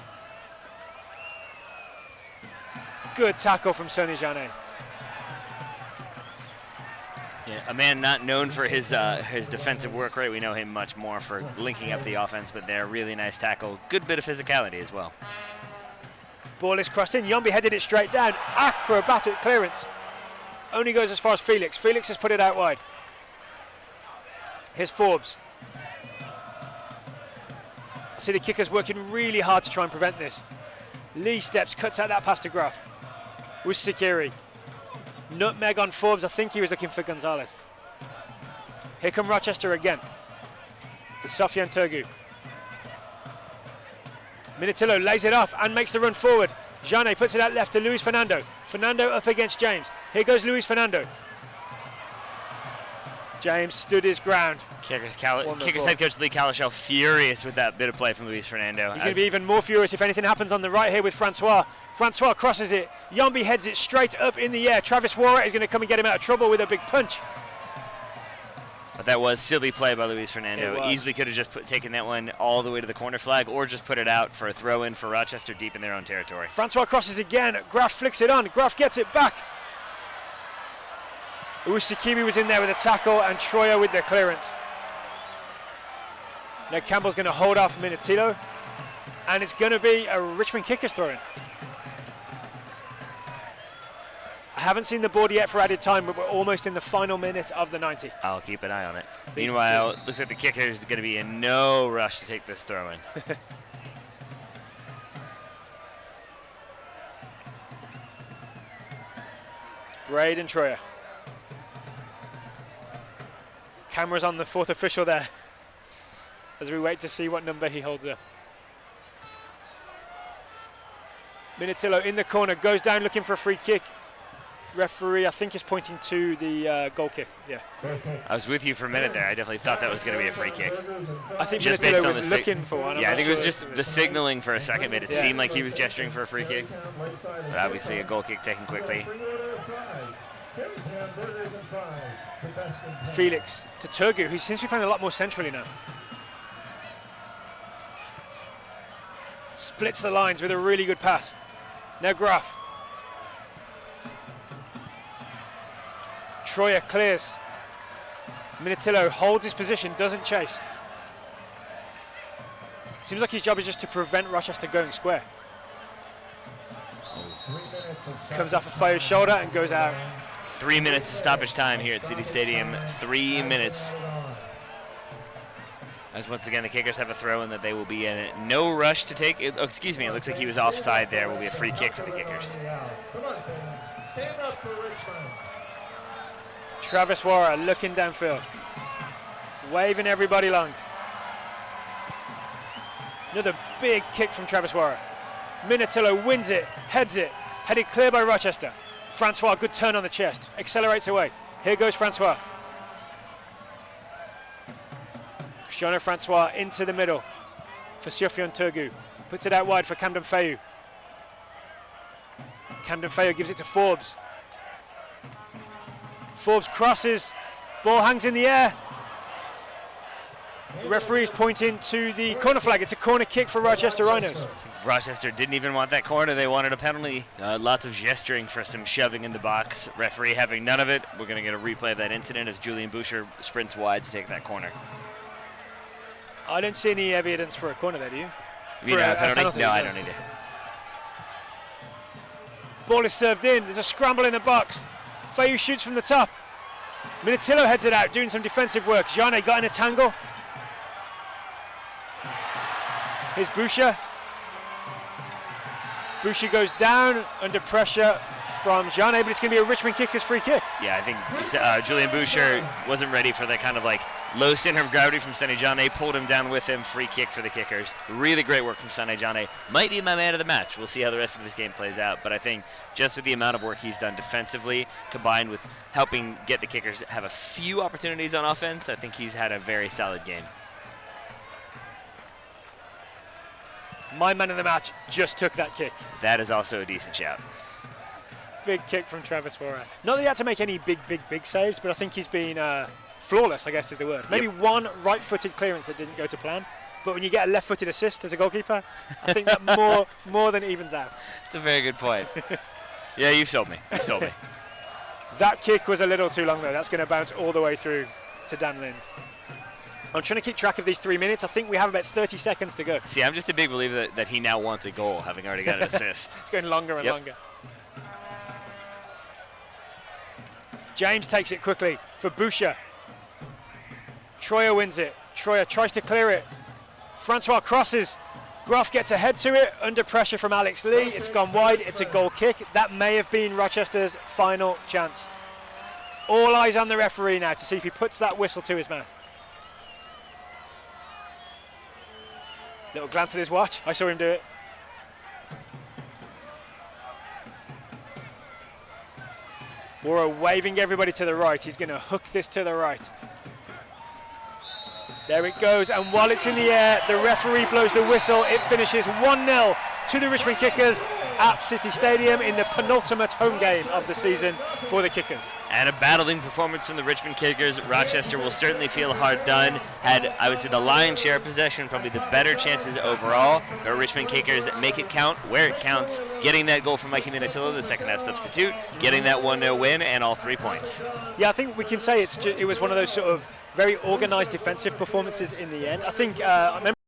Good tackle from Sonny Jane. Yeah, a man not known for his defensive work rate. We know him much more for linking up the offense, but they're really nice tackle. Good bit of physicality as well. Ball is crossed in. Yombi headed it straight down. Acrobatic clearance. Only goes as far as Felix. Felix has put it out wide. Here's Forbes. I see the kickers working really hard to try and prevent this. Lee steps, cuts out that pass to Graf. With Sakiri. Nutmeg on Forbes. I think he was looking for Gonzalez. Here come Rochester again. With Sufyan Turgu. Minatillo lays it off and makes the run forward. Jane puts it out left to Luis Fernando. Fernando up against James. Here goes Luis Fernando. James stood his ground. Kickers head coach Lee Calichel furious with that bit of play from Luis Fernando. He's going to be even more furious if anything happens on the right here with Francois. Francois crosses it. Yombi heads it straight up in the air. Travis Warren is going to come and get him out of trouble with a big punch. But that was silly play by Luis Fernando. Easily could have just taken that one all the way to the corner flag or just put it out for a throw-in for Rochester deep in their own territory. Francois crosses again. Graf flicks it on. Graf gets it back. Usikimi was in there with a tackle and Troyer with the clearance. Now Campbell's going to hold off Minatillo, and it's going to be a Richmond kickers throw-in. I haven't seen the board yet for added time, but we're almost in the final minute of the 90. I'll keep an eye on it. Meanwhile, it looks like the kicker is going to be in no rush to take this throw-in. Braden Troyer. Camera's on the fourth official there. as we wait to see what number he holds up. Minatillo in the corner, goes down looking for a free kick. Referee, I think, is pointing to the goal kick. Yeah. I was with you for a minute there. I definitely thought that was going to be a free kick. I think Just Minatillo based on was the looking for one. Yeah, I think it was just the signaling for a second made it seem like he was gesturing for a free kick. But obviously a goal kick taken quickly. Felix to Turgu, who seems to be playing a lot more centrally now. Splits the lines with a really good pass. Now Graf. Troyer clears. Minatillo holds his position, doesn't chase. Seems like his job is just to prevent Rochester going square. Comes off of Fayo's shoulder and goes out. 3 minutes of stoppage time here at City Stadium. 3 minutes. As once again the kickers have a throw in that they will be in no rush to take it. Oh, excuse me, it looks like he was offside there. Will be a free kick for the kickers. Stand up for Richmond. Travis Wara looking downfield, waving everybody along. Another big kick from Travis Wara. Minatillo wins it, heads it, headed clear by Rochester. Francois, good turn on the chest, accelerates away. Here goes Francois. Cristiano Francois into the middle for Sufjan Turgu. Puts it out wide for Camden Fayu. Camden Fayu gives it to Forbes. Forbes crosses, ball hangs in the air. The referee's pointing to the corner flag. It's a corner kick for Rochester Rhinos. Rochester didn't even want that corner. They wanted a penalty. Lots of gesturing for some shoving in the box. Referee having none of it. We're going to get a replay of that incident as Julian Boucher sprints wide to take that corner. I don't see any evidence for a corner there, do you? You mean a penalty? No, I don't either. Ball is served in. There's a scramble in the box. Fayu shoots from the top. Minatillo heads it out, doing some defensive work. Jane got in a tangle. Here's Boucher. Boucher goes down under pressure from Jane, but it's going to be a Richmond kickers free kick. Yeah, I think Julian Boucher wasn't ready for the kind of like low center of gravity from Sonny Jane, pulled him down with him, free kick for the kickers. Really great work from Sonny Jane. Might be my man of the match. We'll see how the rest of this game plays out, but I think just with the amount of work he's done defensively, combined with helping get the kickers have a few opportunities on offense, I think he's had a very solid game. My man of the match just took that kick. That is also a decent shout. Big kick from Travis Wara. Not that he had to make any big saves, but I think he's been flawless, I guess is the word. Maybe one right-footed clearance that didn't go to plan, but when you get a left-footed assist as a goalkeeper, I think that more than evens out. That's a very good point. Yeah, you sold me. You sold me. That kick was a little too long, though. That's going to bounce all the way through to Dan Lind. I'm trying to keep track of these 3 minutes. I think we have about 30 seconds to go. See, I'm just a big believer that he now wants a goal, having already got an assist. It's going longer and longer. James takes it quickly for Boucher. Troyer wins it. Troyer tries to clear it. Francois crosses. Graf gets ahead to it, under pressure from Alex Lee. It's gone wide. It's a goal kick. That may have been Rochester's final chance. All eyes on the referee now to see if he puts that whistle to his mouth. Little glance at his watch. I saw him do it. Wara waving everybody to the right. He's going to hook this to the right. There it goes, and while it's in the air, the referee blows the whistle. It finishes 1-0 to the Richmond Kickers at City Stadium in the penultimate home game of the season for the Kickers. And a battling performance from the Richmond Kickers. Rochester will certainly feel hard done. Had, I would say, the lion's share of possession, probably the better chances overall. The Richmond Kickers make it count where it counts, getting that goal from Mikey Minatillo, the second half substitute, getting that 1-0 win, and all 3 points. Yeah, I think we can say it was one of those sort of very organised defensive performances in the end. I think,